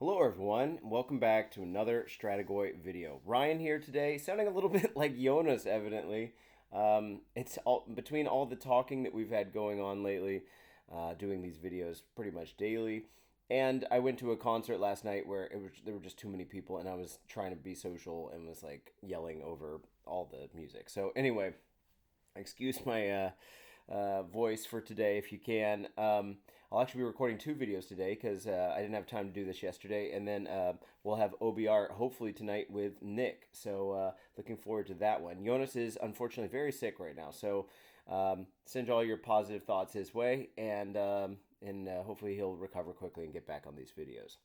Hello everyone, and welcome back to another Stratagoy video. Ryan here today, sounding a little bit like Jonas evidently. It's all between all the talking that we've had going on lately, doing these videos pretty much daily. And I went to a concert last night where there were just too many people and I was trying to be social and was like yelling over all the music. So anyway, excuse my voice for today if you can. I'll actually be recording two videos today because I didn't have time to do this yesterday, and then we'll have OBR hopefully tonight with Nick. So looking forward to that one. Jonas is unfortunately very sick right now, so send all your positive thoughts his way, and hopefully he'll recover quickly and get back on these videos.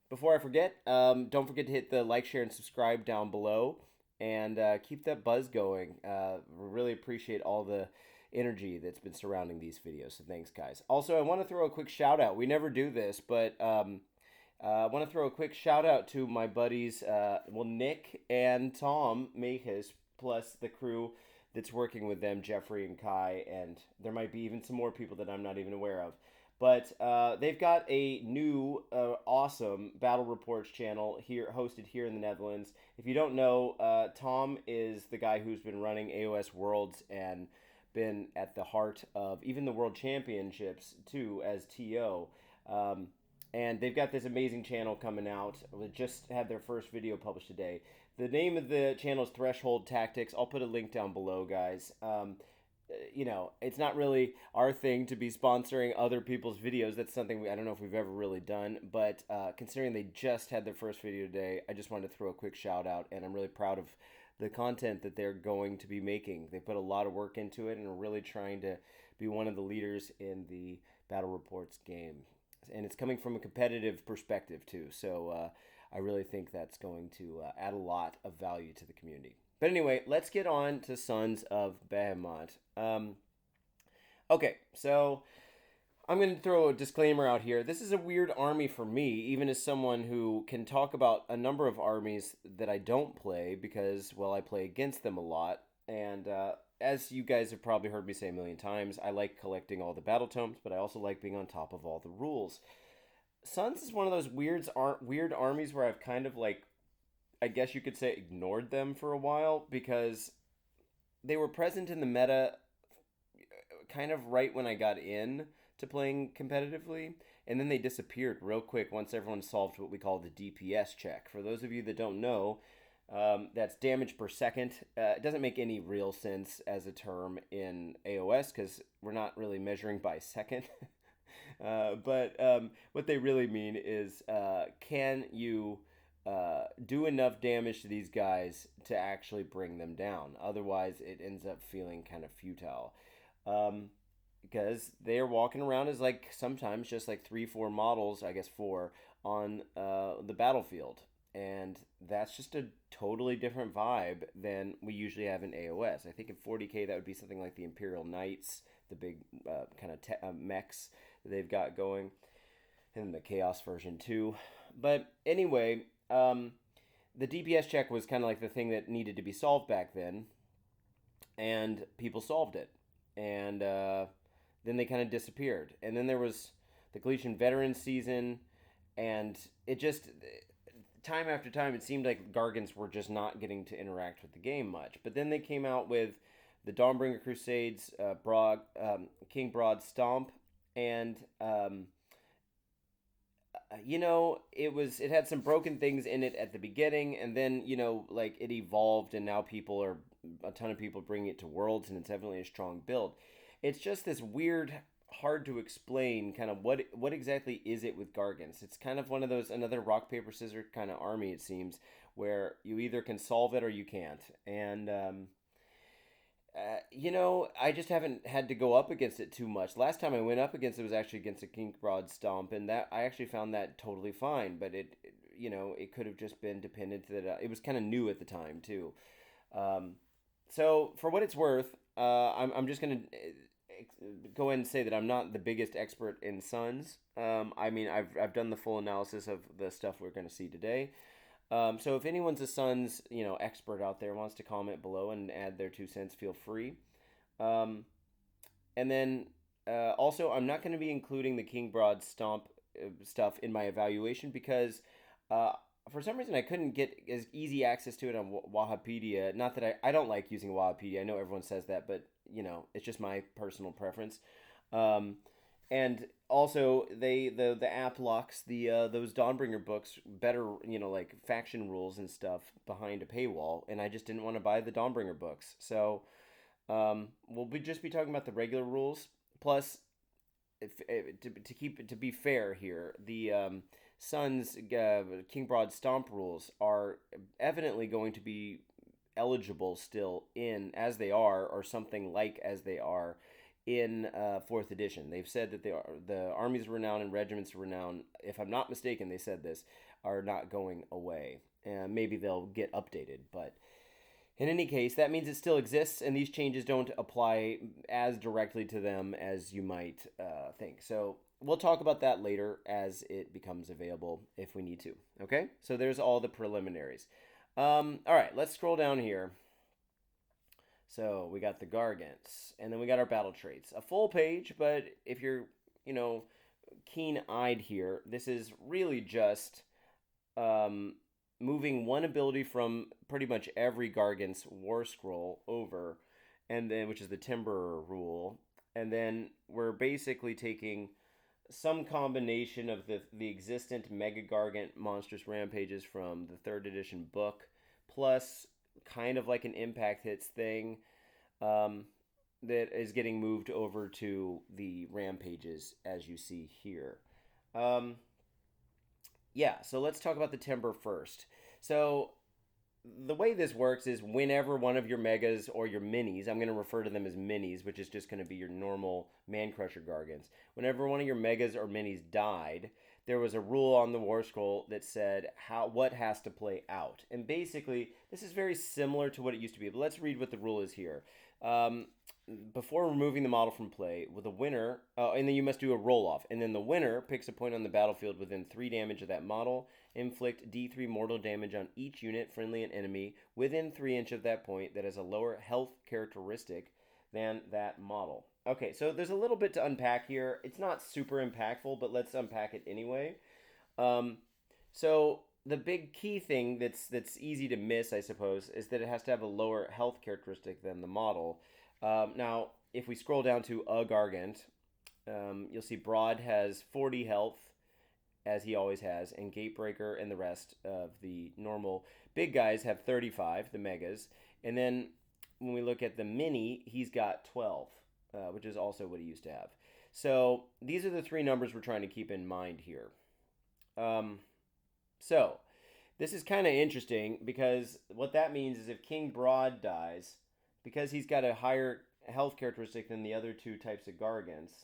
Before I forget, don't forget to hit the like, share, and subscribe down below, and keep that buzz going. Really appreciate all the energy that's been surrounding these videos. So thanks, guys. Also, I want to throw a quick shout out. We never do this, but I want to throw a quick shout out to my buddies, Nick and Tom Mahis, plus the crew that's working with them, Jeffrey and Kai, and there might be even some more people that I'm not even aware of. But they've got a new, awesome Battle Reports channel here, hosted here in the Netherlands. If you don't know, Tom is the guy who's been running AOS Worlds and been at the heart of even the World Championships too as TO. And they've got this amazing channel coming out. We just had their first video published today. The name of the channel is Threshold Tactics. I'll put a link down below, guys. It's not really our thing to be sponsoring other people's videos. That's something I don't know if we've ever really done. But considering they just had their first video today, I just wanted to throw a quick shout out, and I'm really proud of the content that they're going to be making. They put a lot of work into it and are really trying to be one of the leaders in the Battle Reports game. And it's coming from a competitive perspective too. So I really think that's going to add a lot of value to the community. But anyway, let's get on to Sons of Behemat. Okay, so I'm going to throw a disclaimer out here. This is a weird army for me, even as someone who can talk about a number of armies that I don't play because, well, I play against them a lot. And as you guys have probably heard me say a million times, I like collecting all the battle tomes, but I also like being on top of all the rules. Sons is one of those weird armies where I've kind of like, I guess you could say, ignored them for a while because they were present in the meta kind of right when I got in to playing competitively, and then they disappeared real quick once everyone solved what we call the DPS check. For those of you that don't know, that's damage per second. It doesn't make any real sense as a term in AOS because we're not really measuring by second. But what they really mean is can you do enough damage to these guys to actually bring them down? Otherwise, it ends up feeling kind of futile. Because they're walking around as like sometimes just like 3-4 models, I guess 4, on the battlefield. And that's just a totally different vibe than we usually have in AOS. I think in 40k that would be something like the Imperial Knights, the big kind of mechs that they've got going, and the Chaos version too. But anyway, the DPS check was kind of like the thing that needed to be solved back then, and people solved it. And then they kind of disappeared. And then there was the Galician Veterans season, and it just, time after time, it seemed like Gargants were just not getting to interact with the game much. But then they came out with the Dawnbringer Crusades, Brodd, King Brodd Stomp, and it had some broken things in it at the beginning, and then like it evolved, and now a ton of people bringing it to Worlds, and it's definitely a strong build. It's just this weird, hard to explain kind of what exactly is it with Gargants. It's kind of one of those another rock paper scissors kind of army, it seems, where you either can solve it or you can't. And I just haven't had to go up against it too much. Last time I went up against it was actually against a King Brodd Stomp, and that I actually found that totally fine. But it could have just been dependent that it was kind of new at the time too. So for what it's worth, I'm just gonna go ahead and say that I'm not the biggest expert in Suns. I mean, I've done the full analysis of the stuff we're going to see today. So if anyone's a Suns expert out there wants to comment below and add their 2 cents, feel free. And then also, I'm not going to be including the King Broad Stomp stuff in my evaluation because for some reason I couldn't get as easy access to it on Wahapedia. Not that I don't like using Wahapedia. I know everyone says that, but it's just my personal preference. Um, and also the app locks those Dawnbringer books better, like faction rules and stuff behind a paywall, and I just didn't want to buy the Dawnbringer books. So we'll just be talking about the regular rules. Plus, to be fair here, the Sun's King Brodd Stomp rules are evidently going to be eligible still in as they are, or something like as they are in fourth edition. They've said that the armies of renown and regiments of renown, if I'm not mistaken, they said this, are not going away. Maybe they'll get updated, but in any case, that means it still exists, and these changes don't apply as directly to them as you might think. So we'll talk about that later as it becomes available if we need to. Okay? So there's all the preliminaries. All right, let's scroll down here. So we got the Gargants, and then we got our battle traits. A full page, but if you're, keen-eyed here, this is really just moving one ability from pretty much every Gargant's War Scroll over, and then which is the Timber rule, and then we're basically taking some combination of the existent Mega Gargant Monstrous Rampages from the 3rd edition book, plus kind of like an impact hits thing that is getting moved over to the Rampages, as you see here. Yeah, so let's talk about the Timber first. So the way this works is whenever one of your megas or your minis, I'm going to refer to them as minis, which is just going to be your normal Mancrusher Gargants. Whenever one of your megas or minis died, there was a rule on the War Scroll that said what has to play out. And basically, this is very similar to what it used to be. But let's read what the rule is here. Before removing the model from play, with a winner, and then you must do a roll-off. And then the winner picks a point on the battlefield within 3 damage of that model. Inflict D3 mortal damage on each unit, friendly and enemy, within 3 inches of that point that has a lower health characteristic than that model. Okay, so there's a little bit to unpack here. It's not super impactful, but let's unpack it anyway. So the big key thing that's easy to miss, I suppose, is that it has to have a lower health characteristic than the model. Now, if we scroll down to a Gargant, you'll see Brodd has 40 health, as he always has, and Gatebreaker and the rest of the normal big guys have 35, the megas. And then when we look at the mini, he's got 12, which is also what he used to have. So these are the 3 numbers we're trying to keep in mind here. So this is kind of interesting because what that means is if King Brodd dies, because he's got a higher health characteristic than the other 2 types of Gargants,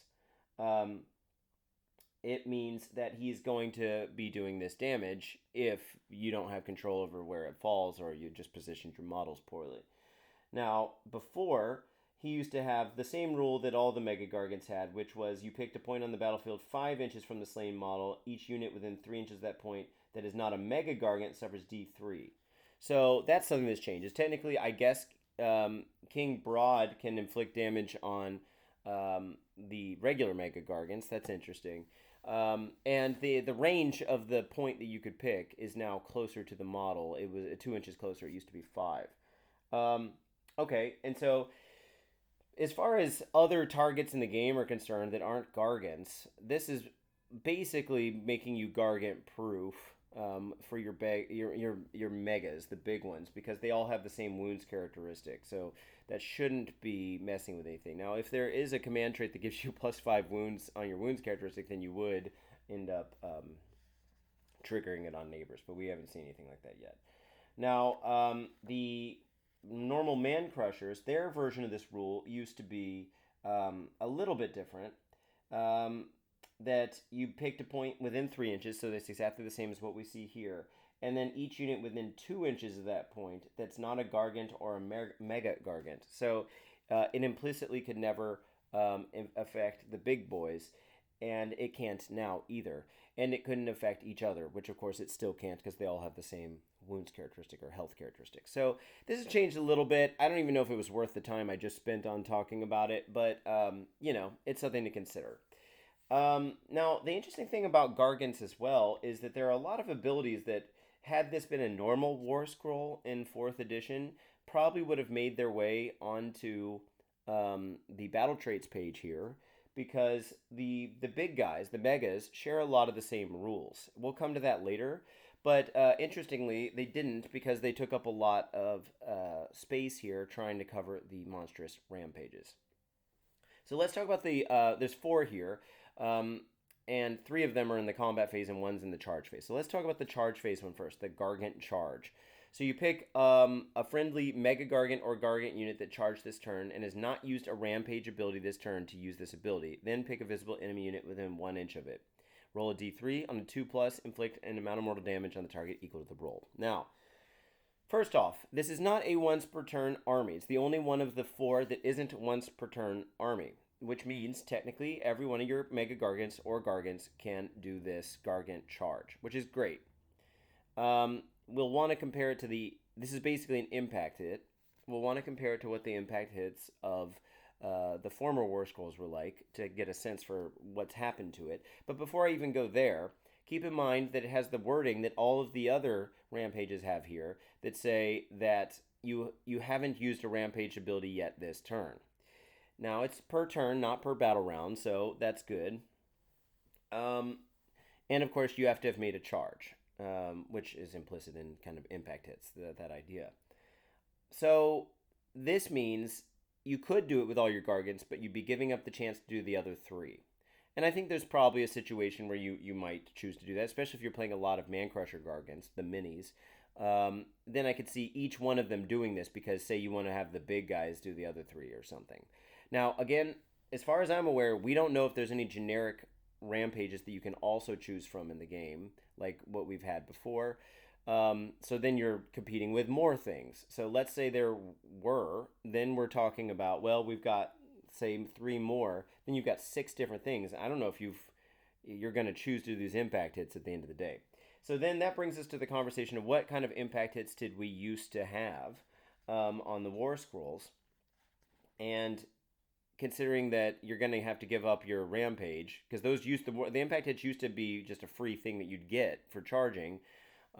it means that he's going to be doing this damage if you don't have control over where it falls or you just positioned your models poorly. Now, before, he used to have the same rule that all the Mega Gargants had, which was you picked a point on the battlefield 5 inches from the slain model. Each unit within 3 inches of that point that is not a Mega Gargant suffers D3. So that's something that's changed. Technically, I guess King Brodd can inflict damage on the regular Mega Gargants. That's interesting. And the range of the point that you could pick is now closer to the model. It was 2 inches closer. It used to be 5. Okay, and so as far as other targets in the game are concerned that aren't Gargants, this is basically making you Gargant proof for your megas, the big ones, because they all have the same wounds characteristic. So that shouldn't be messing with anything. Now, if there is a command trait that gives you +5 wounds on your wounds characteristic, then you would end up triggering it on neighbors, but we haven't seen anything like that yet. Now, the normal Mancrushers, their version of this rule used to be a little bit different. That you picked a point within 3 inches, so that's exactly the same as what we see here. And then each unit within 2 inches of that point that's not a Gargant or a Mega Gargant. So it implicitly could never affect the big boys, and it can't now either. And it couldn't affect each other, which of course it still can't because they all have the same wounds characteristic or health characteristic. So this has changed a little bit. I don't even know if it was worth the time I just spent on talking about it, but it's something to consider. Now, the interesting thing about Gargants as well is that there are a lot of abilities that, had this been a normal War Scroll in 4th edition, probably would have made their way onto the battle traits page here, because the big guys, the megas, share a lot of the same rules. We'll come to that later, but interestingly, they didn't, because they took up a lot of space here trying to cover the Monstrous Rampages. So let's talk about there's 4 here, and 3 of them are in the combat phase and one's in the charge phase. So let's talk about the charge phase one first, the Gargant Charge. So you pick a friendly Mega Gargant or Gargant unit that charged this turn and has not used a Rampage ability this turn to use this ability. Then pick a visible enemy unit within 1 inch of it. Roll a d3 on a 2+, inflict an amount of mortal damage on the target equal to the roll. Now, first off, this is not a once per turn army. It's the only one of the 4 that isn't once per turn army, which means technically every one of your Mega Gargants or Gargants can do this Gargant Charge, which is great. We'll want to compare it to this is basically an impact hit. We'll want to compare it to what the impact hits of the former War Scrolls were like to get a sense for what's happened to it. But before I even go there, keep in mind that it has the wording that all of the other Rampages have here that say that you haven't used a Rampage ability yet this turn. Now, it's per turn, not per battle round, so that's good. And of course, you have to have made a charge, which is implicit in kind of impact hits, that idea. So this means you could do it with all your Gargants, but you'd be giving up the chance to do the other 3. And I think there's probably a situation where you might choose to do that, especially if you're playing a lot of Mancrusher Gargants, the minis. Then I could see each one of them doing this because, say, you want to have the big guys do the other 3 or something. Now, again, as far as I'm aware, we don't know if there's any generic Rampages that you can also choose from in the game, like what we've had before. So then you're competing with more things. So let's say there were, then we're talking about, well, we've got, say, 3 more, then you've got 6 different things. I don't know if you're going to choose to do these impact hits at the end of the day. So then that brings us to the conversation of what kind of impact hits did we used to have on the War Scrolls. And considering that you're going to have to give up your Rampage, because the impact hits used to be just a free thing that you'd get for charging,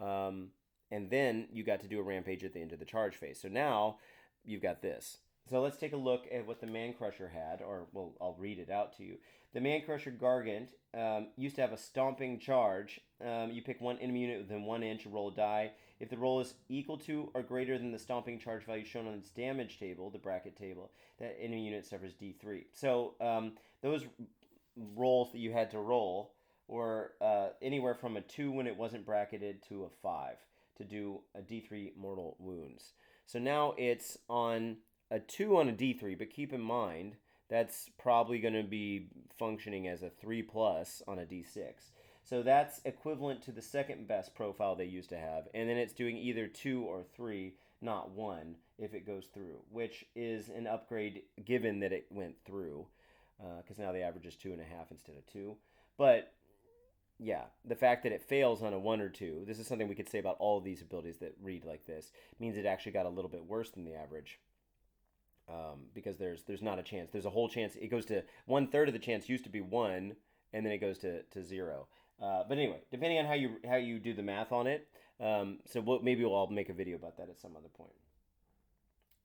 and then you got to do a Rampage at the end of the charge phase. So now you've got this. So let's take a look at what the Mancrusher had, or well, I'll read it out to you. The Mancrusher Gargant used to have a Stomping Charge. You pick one enemy unit within 1 inch, roll a die. If the roll is equal to or greater than the Stomping Charge value shown on its damage table, the bracket table, that enemy unit suffers D3. So those rolls that you had to roll were anywhere from a 2 when it wasn't bracketed to a 5 to do a D3 mortal wounds. So now it's on a 2 on a D3, but keep in mind that's probably going to be functioning as a 3+ on a D6. So that's equivalent to the second best profile they used to have, and then it's doing either 2 or 3, not 1, if it goes through, which is an upgrade given that it went through, because now the average is 2.5 instead of 2. But yeah, the fact that it fails on a 1 or 2, this is something we could say about all of these abilities that read like this, means it actually got a little bit worse than the average. Because there's not a chance. There's a whole chance. It goes to 1/3 of the chance used to be 1, and then it goes to 0. But anyway, depending on how you do the math on it, maybe we'll all make a video about that at some other point.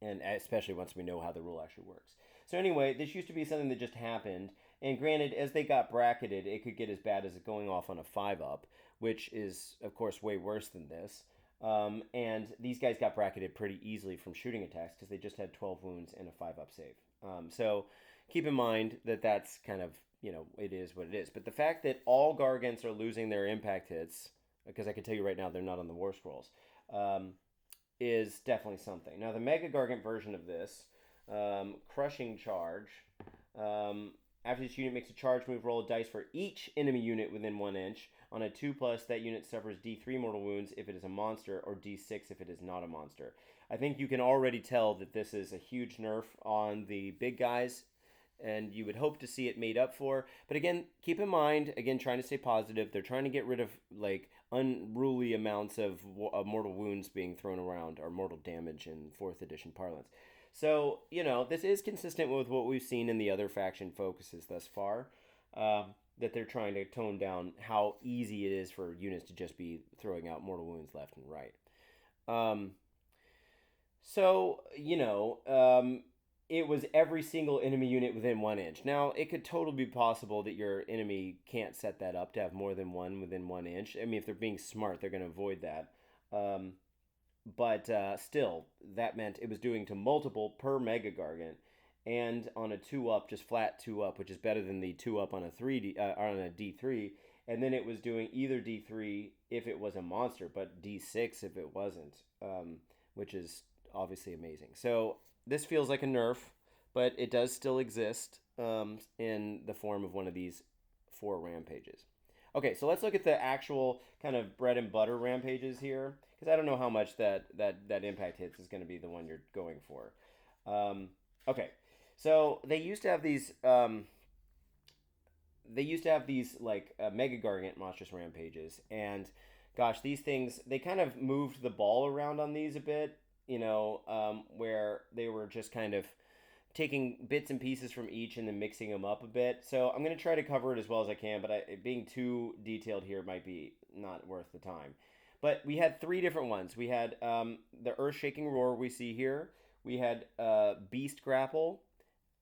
And especially once we know how the rule actually works. So anyway, this used to be something that just happened. And granted, as they got bracketed, it could get as bad as it going off on a 5-up, which is, of course, way worse than this. And these guys got bracketed pretty easily from shooting attacks because they just had 12 wounds and a 5-up save. So keep in mind that that's kind of, it is what it is. But the fact that all Gargants are losing their impact hits, because I can tell you right now they're not on the War Scrolls, is definitely something. Now, the Mega Gargant version of this, Crushing Charge, after this unit makes a charge move, roll a dice for each enemy unit within 1 inch. On a 2+, that unit suffers D3 mortal wounds if it is a monster, or D6 if it is not a monster. I think you can already tell that this is a huge nerf on the big guys, and you would hope to see it made up for. But again, keep in mind, trying to stay positive, they're trying to get rid of unruly amounts of mortal wounds being thrown around, or mortal damage in 4th edition parlance. So, this is consistent with what we've seen in the other faction focuses thus far. that they're trying to tone down how easy it is for units to just be throwing out mortal wounds left and right. Um, so, it was every single enemy unit within 1 inch. Now, it could totally be possible that your enemy can't set that up to have more than one within 1 inch. I mean, if they're being smart, they're going to avoid that. Um, but still, that meant it was doing to multiple per Mega Gargant, and on a 2-up, just flat 2-up, which is better than the 2-up on a 3D on a D3. And then it was doing either D3 if it was a monster, but D6 if it wasn't, which is obviously amazing. So this feels like a nerf, but it does still exist in the form of one of these 4 rampages. Okay, so let's look at the actual kind of bread and butter rampages here, because I don't know how much that impact hits is going to be the one you're going for. Okay, so they used to have these. Like Mega Gargant Monstrous Rampages, and gosh, these things, they kind of moved the ball around on these a bit. Where they were just kind of taking bits and pieces from each and then mixing them up a bit. So I'm going to try to cover it as well as I can, but being too detailed here might be not worth the time. But we had 3 different ones. We had the Earth-Shaking Roar we see here. We had Beast Grapple,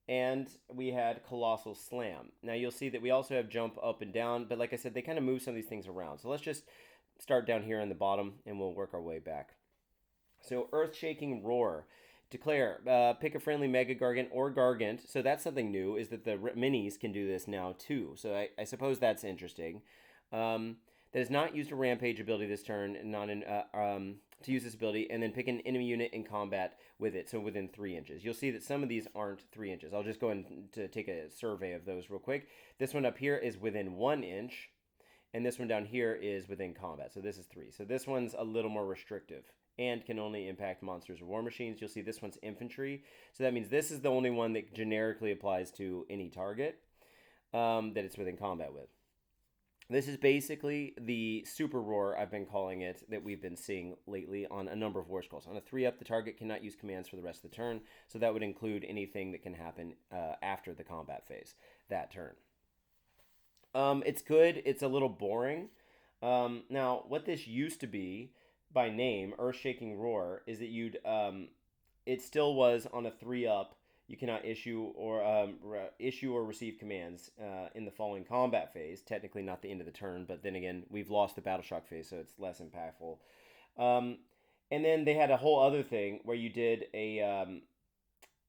and we had Colossal Slam. Now you'll see that we also have Jump Up and Down, but like I said, they kind of move some of these things around. So let's just start down here on the bottom, and we'll work our way back. So Earth-Shaking Roar. Declare, pick a friendly Mega Gargant or Gargant. So that's something new, is that the minis can do this now too. So I suppose that's interesting. That has not used a Rampage ability this turn, to use this ability, and then pick an enemy unit in combat with it, so within 3 inches. You'll see that some of these aren't 3 inches. I'll just go in to take a survey of those real quick. This one up here is within 1 inch, and this one down here is within combat. So this is 3. So this one's a little more restrictive and can only impact monsters or war machines. You'll see this one's infantry. So that means this is the only one that generically applies to any target that it's within combat with. This is basically the Super Roar, I've been calling it, that we've been seeing lately on a number of war scrolls. On a 3-up, the target cannot use commands for the rest of the turn, so that would include anything that can happen after the combat phase that turn. It's good. It's a little boring. Now, what this used to be by name, Earth-Shaking Roar, is that it still was on a 3-up. You cannot issue or receive commands in the following combat phase. Technically not the end of the turn, but then again, we've lost the Battle Shock phase, so it's less impactful. And then they had a whole other thing where you did a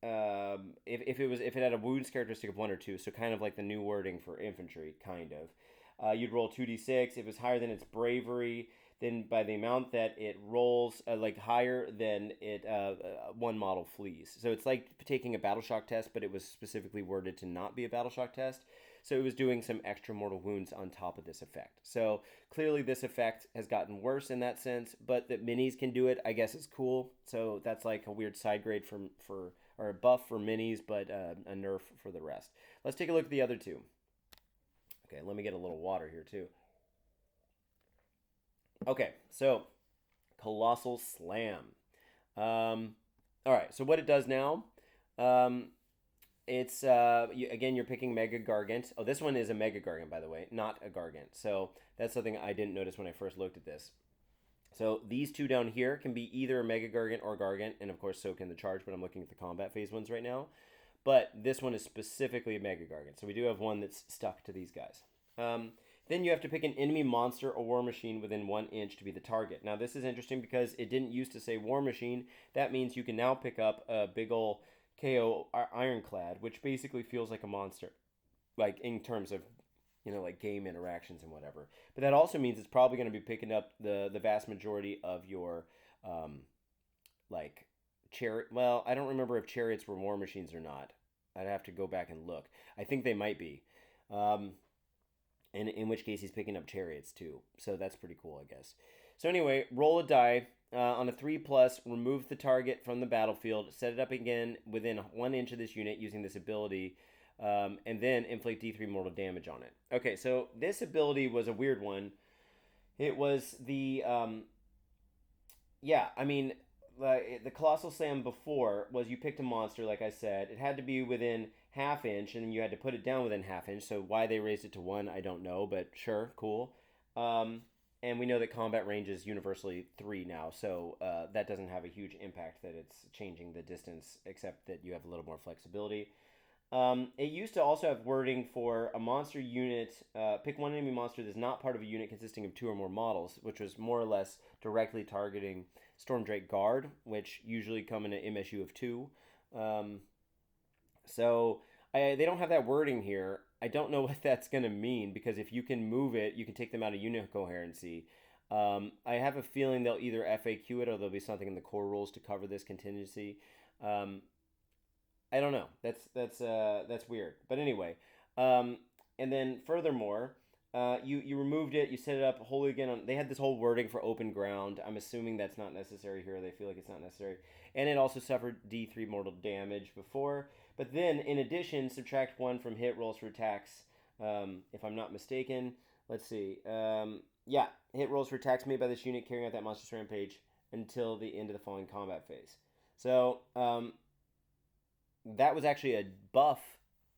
if it had a wounds characteristic of 1 or 2, so kind of like the new wording for infantry, kind of. You'd roll 2d6. If it was higher than its bravery, then by the amount that it rolls, higher than it, one model flees. So it's like taking a Battle Shock test, but it was specifically worded to not be a Battle Shock test. So it was doing some extra mortal wounds on top of this effect. So clearly this effect has gotten worse in that sense, but that minis can do it, I guess, is cool. So that's like a weird side grade or a buff for minis, but a nerf for the rest. Let's take a look at the other 2. Okay, let me get a little water here too. Okay, so Colossal Slam. All right, so what it does now, it's again, you're picking Mega Gargant. Oh, this one is a Mega Gargant, by the way, not a Gargant. So that's something I didn't notice when I first looked at this. So these 2 down here can be either a Mega Gargant or Gargant, and of course so can the charge, but I'm looking at the combat phase ones right now. But this one is specifically a Mega Gargant, so we do have one that's stuck to these guys. Then you have to pick an enemy monster or war machine within 1 inch to be the target. Now this is interesting because it didn't used to say war machine. That means you can now pick up a big ol' KO Ironclad, which basically feels like a monster, like in terms of, like game interactions and whatever. But that also means it's probably going to be picking up the vast majority of your, chariot. Well, I don't remember if chariots were war machines or not. I'd have to go back and look. I think they might be. And in which case he's picking up chariots too. So that's pretty cool, I guess. So anyway, roll a die. On a 3+, remove the target from the battlefield. Set it up again within 1 inch of this unit using this ability. And then inflict D3 mortal damage on it. Okay, so this ability was a weird one. It was the... the Colossal Slam before was you picked a monster, like I said. It had to be within half inch, and then you had to put it down within half inch. So why they raised it to one, I don't know, but sure, cool. Um, and we know that combat range is universally three now, so that doesn't have a huge impact that it's changing the distance, except that you have a little more flexibility. It used to also have wording for a monster unit. Pick one enemy monster that is not part of a unit consisting of two or more models, which was more or less directly targeting Stormdrake Guard, which usually come in an MSU of two. Um, they don't have that wording here. I don't know what that's going to mean because if you can move it, you can take them out of unit coherency. I have a feeling they'll either FAQ it or there'll be something in the core rules to cover this contingency. Um, I don't know. That's weird. But anyway, um, and then furthermore, you removed it. You set it up wholly again. They had this whole wording for open ground. I'm assuming that's not necessary here. They feel like it's not necessary, and it also suffered D3 mortal damage before. But then, in addition, subtract one from hit rolls for attacks. If I'm not mistaken, let's see. Yeah, hit rolls for attacks made by this unit carrying out that monstrous rampage until the end of the following combat phase. So that was actually a buff.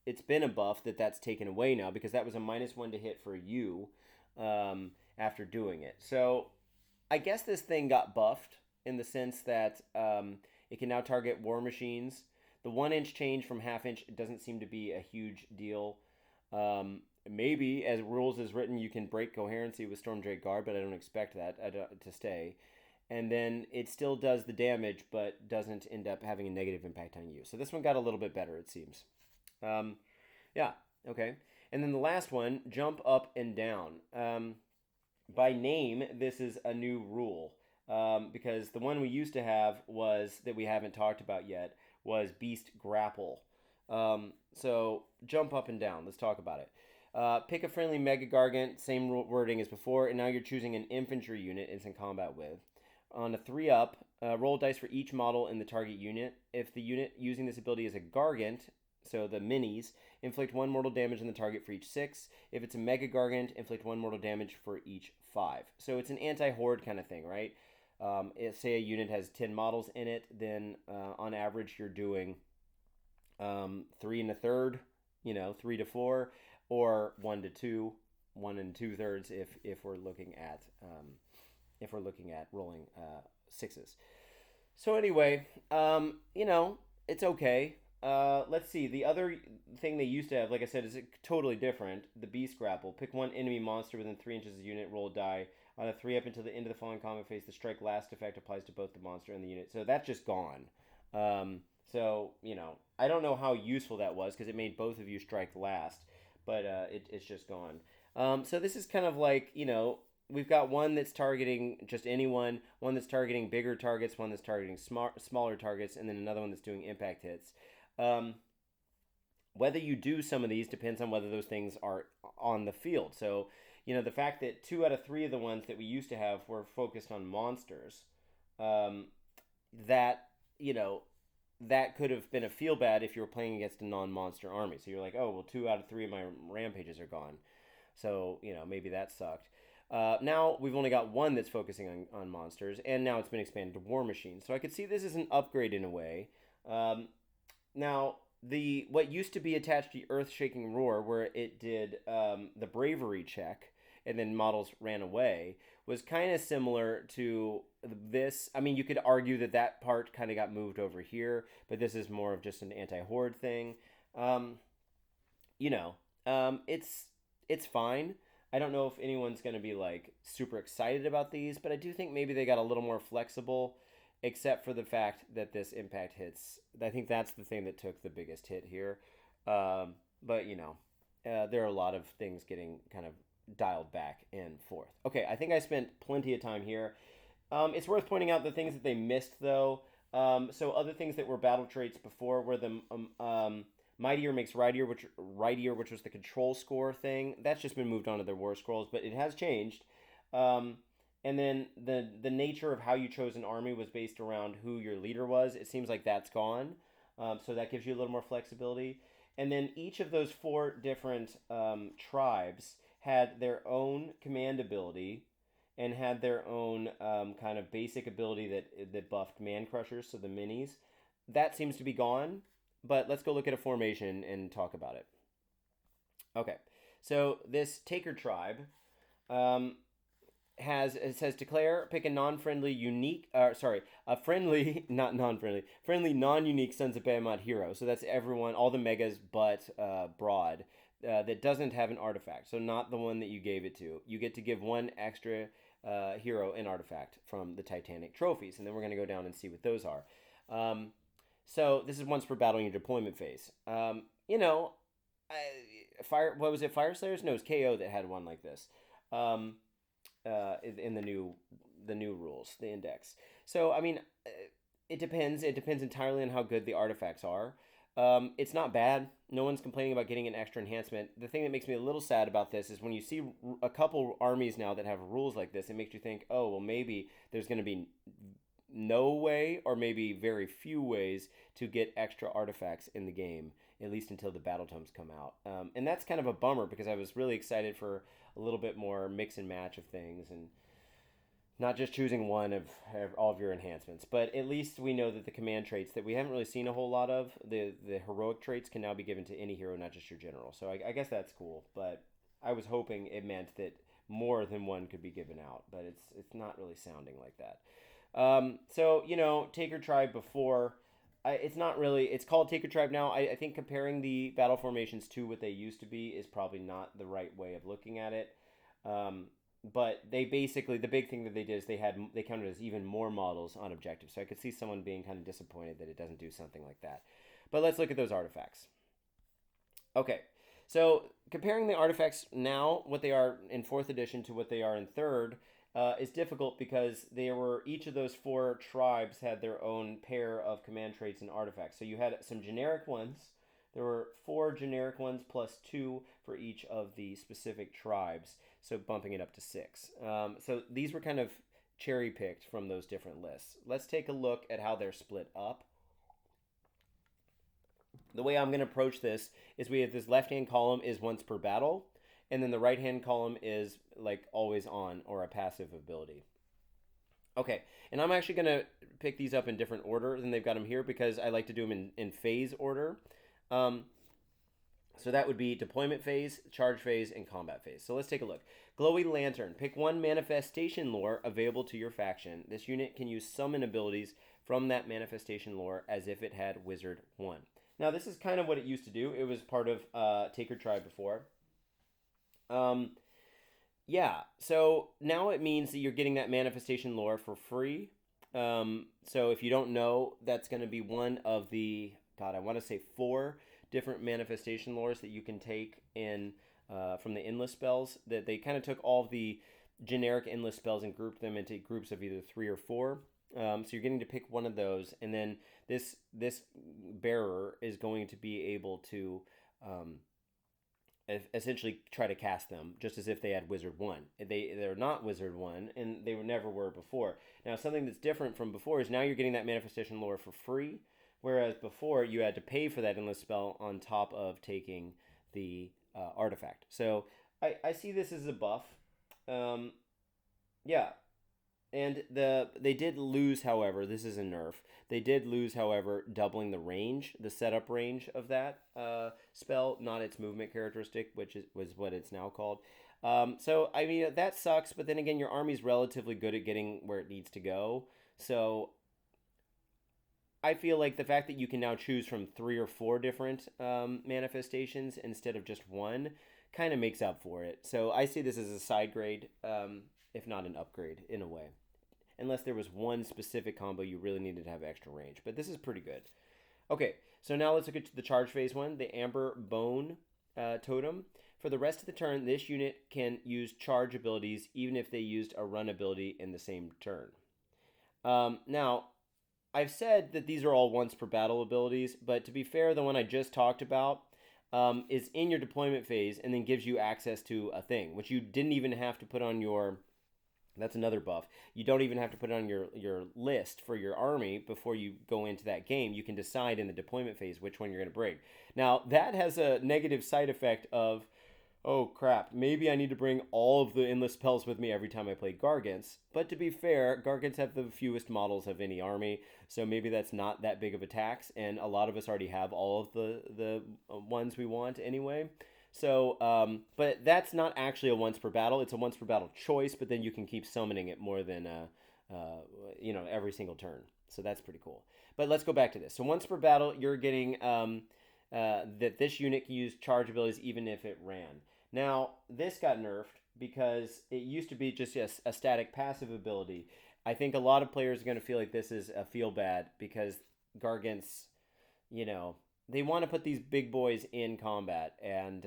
It's been a buff that's taken away now because that was a -1 to hit for you after doing it. So I guess this thing got buffed in the sense that it can now target war machines. The 1 inch change from half inch doesn't seem to be a huge deal. Maybe as rules is written, you can break coherency with Stormdrake Guard, but I don't expect that to stay. And then it still does the damage, but doesn't end up having a negative impact on you. So this one got a little bit better, it seems. Yeah, okay. And then the last one, jump up and down. By name, this is a new rule. Because the one we used to have was, that we haven't talked about yet, was Beast Grapple. So jump up and down. Let's talk about it. Pick a friendly Mega Gargant, same wording as before, and now you're choosing an infantry unit it's in combat with. On a 3-up, roll dice for each model in the target unit. If the unit using this ability is a Gargant, so the minis, inflict 1 mortal damage on the target for each 6. If it's a Mega Gargant, inflict 1 mortal damage for each 5. So it's an anti-horde kind of thing, right? If, say, a unit has 10 models in it, then on average you're doing 3 1/3, 3 to 4, or 1 to 2, 1 2/3 if we're looking at rolling sixes. So anyway, it's okay. Let's see. The other thing they used to have, like I said, is totally different. The Beast Grapple. Pick one enemy monster within 3 inches of the unit. Roll a die. On a 3-up until the end of the following combat phase, the strike last effect applies to both the monster and the unit. So that's just gone. I don't know how useful that was because it made both of you strike last, but it's just gone. So this is kind of like, we've got one that's targeting just anyone, one that's targeting bigger targets, one that's targeting smaller targets, and then another one that's doing impact hits. Whether you do some of these depends on whether those things are on the field. So, the fact that 2 out of 3 of the ones that we used to have were focused on monsters, that could have been a feel bad if you were playing against a non-monster army. So you're like, oh, well, 2 out of 3 of my rampages are gone. So, maybe that sucked. Now we've only got one that's focusing on monsters, and now it's been expanded to war machines. So I could see this as an upgrade in a way. Now, what used to be attached to Earth-Shaking Roar, where it did the bravery check, and then models ran away, was kind of similar to this. I mean, you could argue that part kind of got moved over here, but this is more of just an anti-horde thing. It's fine. I don't know if anyone's going to be like super excited about these, but I do think maybe they got a little more flexible, except for the fact that this impact hits. I think that's the thing that took the biggest hit here. But there are a lot of things getting kind of dialed back and forth. Okay, I think I spent plenty of time here. It's worth pointing out the things that they missed, though. So other things that were battle traits before were the Mightier makes Rightier, which was the control score thing. That's just been moved on to their war scrolls, but it has changed. And then the nature of how you chose an army was based around who your leader was. It seems like that's gone. So that gives you a little more flexibility. And then each of those 4 different tribes had their own command ability, and had their own kind of basic ability that buffed Mancrushers, so the minis. That seems to be gone, but let's go look at a formation and talk about it. Okay, so this Taker tribe um, it says declare, pick a non-friendly unique a friendly not non-friendly friendly non-unique Sons of Behemat hero. So that's everyone, all the megas but Brodd, that doesn't have an artifact, so not the one that you gave it to. You get to give one extra hero an artifact from the Titanic trophies, and then we're going to go down and see what those are. So this is once per battle in your deployment phase. You know, what was it, Fire Slayers? No, it was KO that had one like this. In the new rules, the index. So I mean, it depends. It depends entirely on how good the artifacts are. It's not bad. No one's complaining about getting an extra enhancement. The thing that makes me a little sad about this is when you see a couple armies now that have rules like this, it makes you think, oh, well, maybe there's going to be no way or maybe very few ways to get extra artifacts in the game, at least until the battle tomes come out. And that's kind of a bummer because I was really excited for a little bit more mix and match of things and not just choosing one of all of your enhancements. But at least we know that the command traits that we haven't really seen a whole lot of, the heroic traits, can now be given to any hero, not just your general. So I guess that's cool. But I was hoping it meant that more than one could be given out, but it's not really sounding like that. So, you know, Taker Tribe before, it's not really, it's called Taker Tribe now. I think comparing the battle formations to what they used to be is probably not the right way of looking at it. But they basically, the big thing that they did is they counted as even more models on objectives. So I could see someone being kind of disappointed that it doesn't do something like that. But let's look at those artifacts. Okay, so comparing the artifacts now, what they are in 4th edition to what they are in 3rd, is difficult because each of those 4 tribes had their own pair of command traits and artifacts. So you had some generic ones. There were 4 generic ones plus 2 for each of the specific tribes, so bumping it up to 6. So these were kind of cherry picked from those different lists. Let's take a look at how they're split up. The way I'm going to approach this is we have this left-hand column is once per battle, and then the right-hand column is like always on or a passive ability. Okay, and I'm actually going to pick these up in different order than they've got them here because I like to do them in phase order. So that would be deployment phase, charge phase, and combat phase. So let's take a look. Glowy Lantern. Pick one manifestation lore available to your faction. This unit can use summon abilities from that manifestation lore as if it had Wizard 1. Now, this is kind of what it used to do. It was part of Taker Tribe before. Yeah, so now it means that you're getting that manifestation lore for free. So if you don't know, that's going to be one of the, God, I want to say 4 different manifestation lores that you can take in from the endless spells. That they kind of took all of the generic endless spells and grouped them into groups of either 3 or 4. So you're getting to pick one of those, and then this bearer is going to be able to essentially try to cast them just as if they had Wizard 1. They're not Wizard 1, and they never were before. Now, something that's different from before is now you're getting that manifestation lore for free, whereas before you had to pay for that endless spell on top of taking the artifact. So I see this as a buff. Yeah. And they did lose, however, this is a nerf. They did lose, however, doubling the range, the setup range of that spell, not its movement characteristic, which was what it's now called. So, I mean, that sucks, but then again, your army's relatively good at getting where it needs to go. So, I feel like the fact that you can now choose from 3 or 4 different manifestations instead of just one kind of makes up for it. So, I see this as a side grade, if not an upgrade in a way. Unless there was one specific combo you really needed to have extra range. But this is pretty good. Okay, so now let's look at the charge phase one, the Amber Bone Totem. For the rest of the turn, this unit can use charge abilities even if they used a run ability in the same turn. Now, I've said that these are all once per battle abilities, but to be fair, the one I just talked about is in your deployment phase and then gives you access to a thing, which you didn't even have to put on your... That's another buff. You don't even have to put it on your list for your army before you go into that game. You can decide in the deployment phase which one you're going to bring. Now, that has a negative side effect of, oh crap, maybe I need to bring all of the endless spells with me every time I play Gargants. But to be fair, Gargants have the fewest models of any army, so maybe that's not that big of a tax, and a lot of us already have all of the ones we want anyway. So, but that's not actually a once per battle. It's a once per battle choice, but then you can keep summoning it more than, every single turn. So that's pretty cool. But let's go back to this. So once per battle, you're getting that this unit can use charge abilities even if it ran. Now, this got nerfed because it used to be just a static passive ability. I think a lot of players are going to feel like this is a feel bad because Gargants, you know, they want to put these big boys in combat, and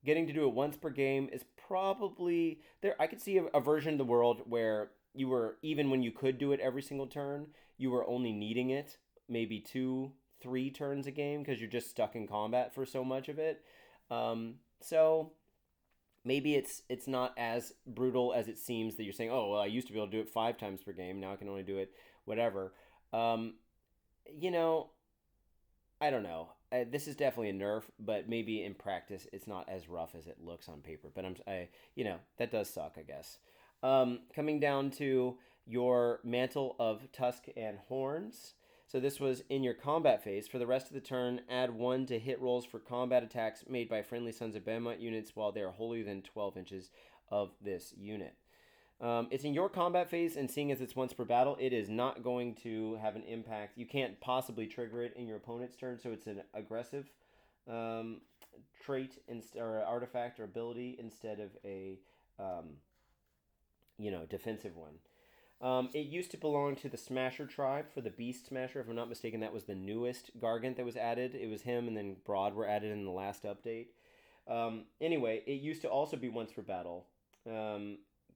getting to do it once per game is probably there. I could see a version of the world where you were, even when you could do it every single turn, you were only needing it maybe 2, 3 turns a game because you're just stuck in combat for so much of it. So maybe it's not as brutal as it seems that you're saying, oh well, I used to be able to do it 5 times per game, now I can only do it whatever. um, you know, I don't know. This is definitely a nerf, but maybe in practice it's not as rough as it looks on paper. But that does suck, I guess. Coming down to your Mantle of Tusk and Horns. So this was in your combat phase. For the rest of the turn, add 1 to hit rolls for combat attacks made by friendly Sons of Behemat units while they are wholly within 12 inches of this unit. It's in your combat phase, and seeing as it's once per battle, it is not going to have an impact. You can't possibly trigger it in your opponent's turn, so it's an aggressive um, trait or artifact or ability instead of a defensive one. It used to belong to the Smasher tribe for the Beast Smasher. If I'm not mistaken, that was the newest Gargant that was added. It was him and then Brodd were added in the last update. Anyway, it used to also be once per battle.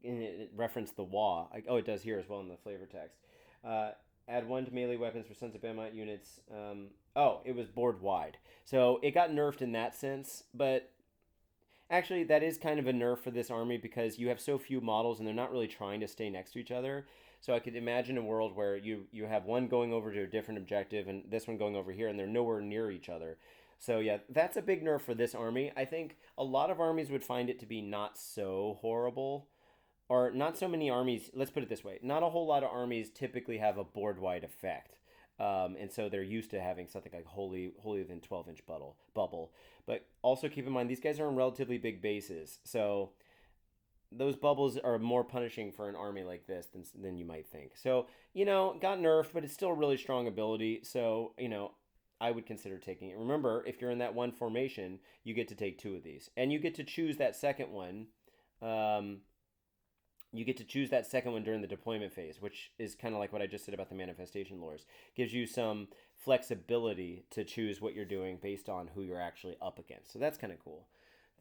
And it referenced the Wa. It does here as well in the flavor text. Add 1 to melee weapons for Sons of Behemat units. It was board wide. So it got nerfed in that sense, but actually, that is kind of a nerf for this army because you have so few models and they're not really trying to stay next to each other. So I could imagine a world where you have one going over to a different objective and this one going over here, and they're nowhere near each other. So yeah, that's a big nerf for this army. I think a lot of armies would find it to be not so horrible, or not so many armies. Let's put it this way: not a whole lot of armies typically have a board wide effect. And so they're used to having something like wholly within 12-inch bubble. But also keep in mind, these guys are on relatively big bases. So those bubbles are more punishing for an army like this than you might think. So, got nerfed, but it's still a really strong ability. So, I would consider taking it. Remember, if you're in that one formation, you get to take 2 of these. And you get to choose that second one. During the deployment phase, which is kind of like what I just said about the manifestation lures. Gives you some flexibility to choose what you're doing based on who you're actually up against. So that's kind of cool.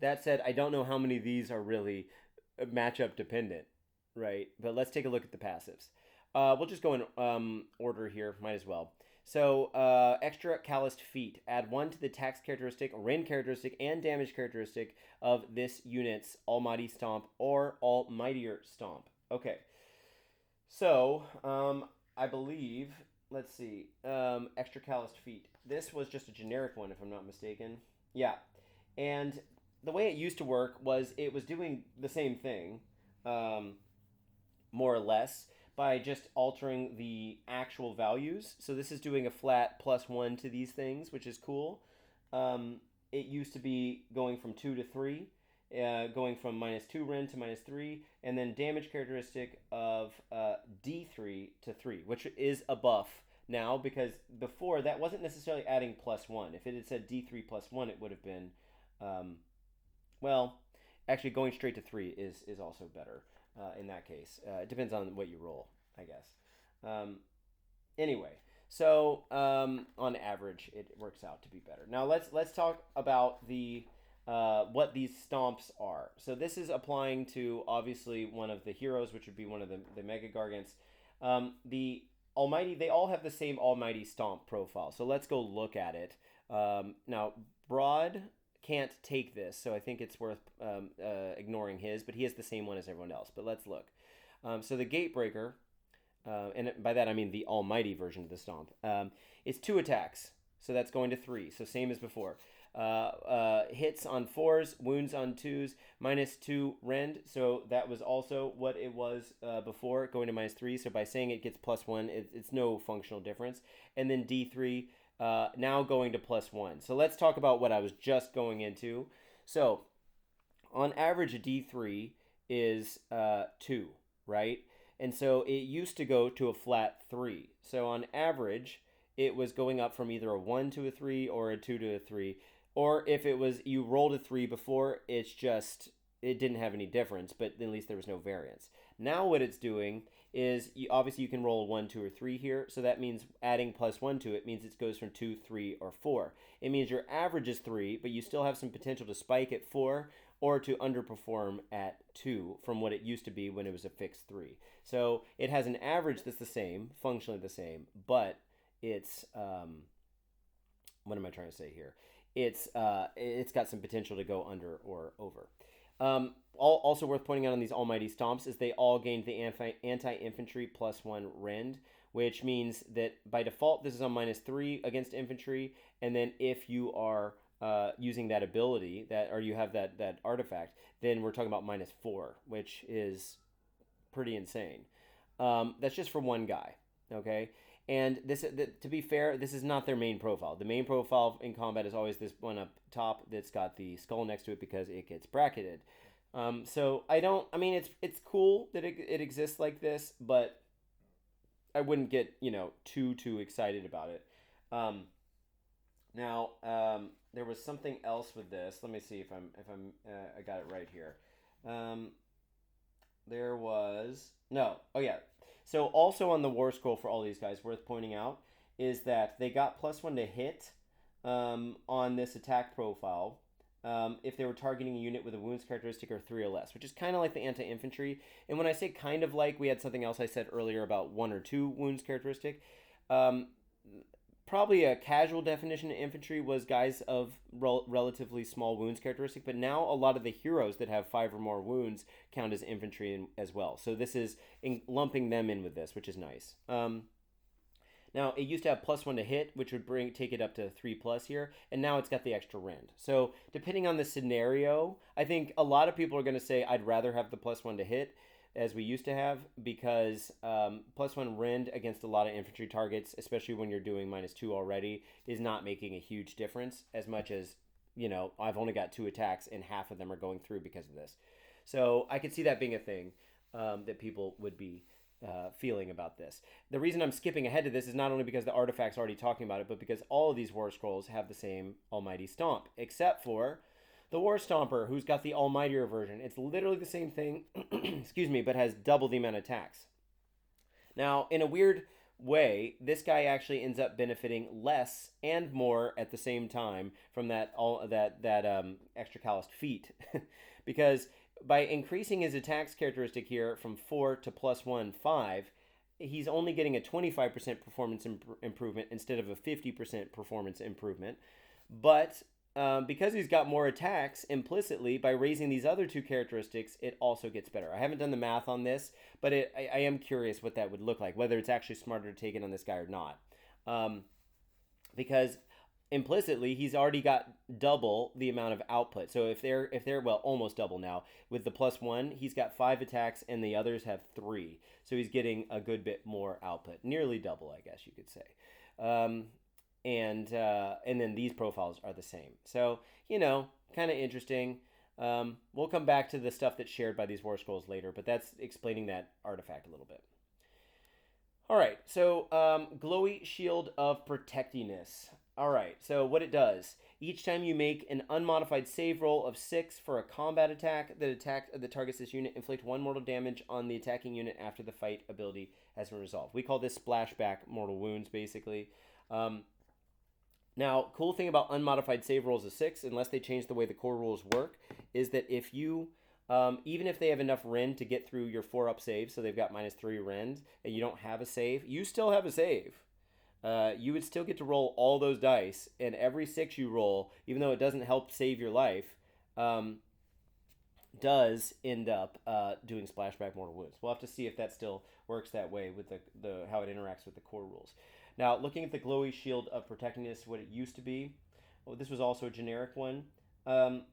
That said, I don't know how many of these are really matchup dependent, right? But let's take a look at the passives. We'll just go in order here, might as well. So, extra calloused feet. Add 1 to the tax characteristic, rend characteristic, and damage characteristic of this unit's Almighty Stomp or Almightier Stomp. Okay. So, I believe, let's see, extra calloused feet. This was just a generic one, if I'm not mistaken. Yeah. And the way it used to work was it was doing the same thing, more or less, by just altering the actual values. So this is doing a flat +1 to these things, which is cool. It used to be going from 2 to 3, going from -2 rend to -3, and then damage characteristic of D3 to 3, which is a buff now, because before that wasn't necessarily adding +1. If it had said D3 +1, it would have been, actually going straight to 3 is also better. In that case, it depends on what you roll, I guess. Anyway, so on average, it works out to be better. Now let's talk about the what these stomps are. So this is applying to obviously one of the heroes, which would be one of the Mega Gargants. The Almighty, they all have the same Almighty Stomp profile. So let's go look at it. Now, Brodd can't take this, so I think it's worth ignoring his, but he has the same one as everyone else. But let's look. So the Gatebreaker, and by that I mean the Almighty version of the Stomp, it's 2 attacks, so that's going to 3, so same as before. Hits on 4s, wounds on 2s, -2 rend. So that was also what it was before, going to -3. So by saying it gets +1, it's no functional difference. And then D3 now going to +1. So let's talk about what I was just going into. So on average, a D3 is 2, right? And so it used to go to a flat 3. So on average, it was going up from either a 1 to a 3 or a 2 to a 3. Or if it was you rolled a 3 before, it didn't have any difference, but at least there was no variance. Now what it's doing is obviously you can roll a 1, 2, or 3 here. So that means adding +1 to it means it goes from 2, 3, or 4. It means your average is 3, but you still have some potential to spike at 4 or to underperform at 2 from what it used to be when it was a fixed 3. So it has an average that's the same, functionally the same, but it's what am I trying to say here? It's got some potential to go under or over. Also worth pointing out on these almighty stomps is they all gained the anti-infantry +1 rend, which means that by default this is on -3 against infantry, and then if you are using that ability or you have that artifact, then we're talking about -4, which is pretty insane. That's just for one guy, okay? And to be fair, this is not their main profile. The main profile in combat is always this one up top that's got the skull next to it because it gets bracketed. So I mean, it's cool that it exists like this, but I wouldn't get too excited about it. Now there was something else with this. Let me see if I got it right here. There was no. Oh yeah. So also on the war scroll for all these guys, worth pointing out is that they got +1 to hit on this attack profile if they were targeting a unit with a wounds characteristic or 3 or less, which is kind of like the anti-infantry. And when I say kind of like, we had something else I said earlier about 1 or 2 wounds characteristic. Probably a casual definition of infantry was guys of relatively small wounds characteristic, but now a lot of the heroes that have 5 or more wounds count as infantry as well. So this is lumping them in with this, which is nice. Now it used to have +1 to hit, which would take it up to 3+ here, and now it's got the extra rend. So depending on the scenario, I think a lot of people are going to say I'd rather have the +1 to hit, as we used to have, because +1 rend against a lot of infantry targets, especially when you're doing -2 already, is not making a huge difference as much as, I've only got 2 attacks and half of them are going through because of this. So I could see that being a thing that people would be feeling about this. The reason I'm skipping ahead to this is not only because the artifact's already talking about it, but because all of these war scrolls have the same almighty stomp, except for the War Stomper, who's got the almightier version. It's literally the same thing, excuse me, but has double the amount of attacks. Now, in a weird way, this guy actually ends up benefiting less and more at the same time from that extra calloused feat, because by increasing his attacks characteristic here from 4 to +1, 5, he's only getting a 25% performance improvement instead of a 50% performance improvement. But because he's got more attacks implicitly, by raising these other 2 characteristics, it also gets better. I haven't done the math on this, but I am curious what that would look like, whether it's actually smarter to take it on this guy or not. Because implicitly, he's already got double the amount of output. So if they're well, almost double now. With the +1, he's got 5 attacks and the others have 3. So he's getting a good bit more output. Nearly double, I guess you could say. And then these profiles are the same. So, kind of interesting. We'll come back to the stuff that's shared by these war scrolls later, but that's explaining that artifact a little bit. All right, so Glowy Shield of Protectiness. All right, so what it does, each time you make an unmodified save roll of 6 for a combat attack that targets this unit, inflict 1 mortal damage on the attacking unit after the fight ability has been resolved. We call this splashback mortal wounds, basically. Now, cool thing about unmodified save rolls of 6, unless they change the way the core rules work, is that if you, even if they have enough rend to get through your 4-up save, so they've got -3 rend, and you don't have a save, you still have a save. You would still get to roll all those dice, and every 6 you roll, even though it doesn't help save your life, does end up doing splashback mortal wounds. We'll have to see if that still works that way with the how it interacts with the core rules. Now, looking at the Glowy Shield of Protectingness, what it used to be oh, this was also a generic one. Um,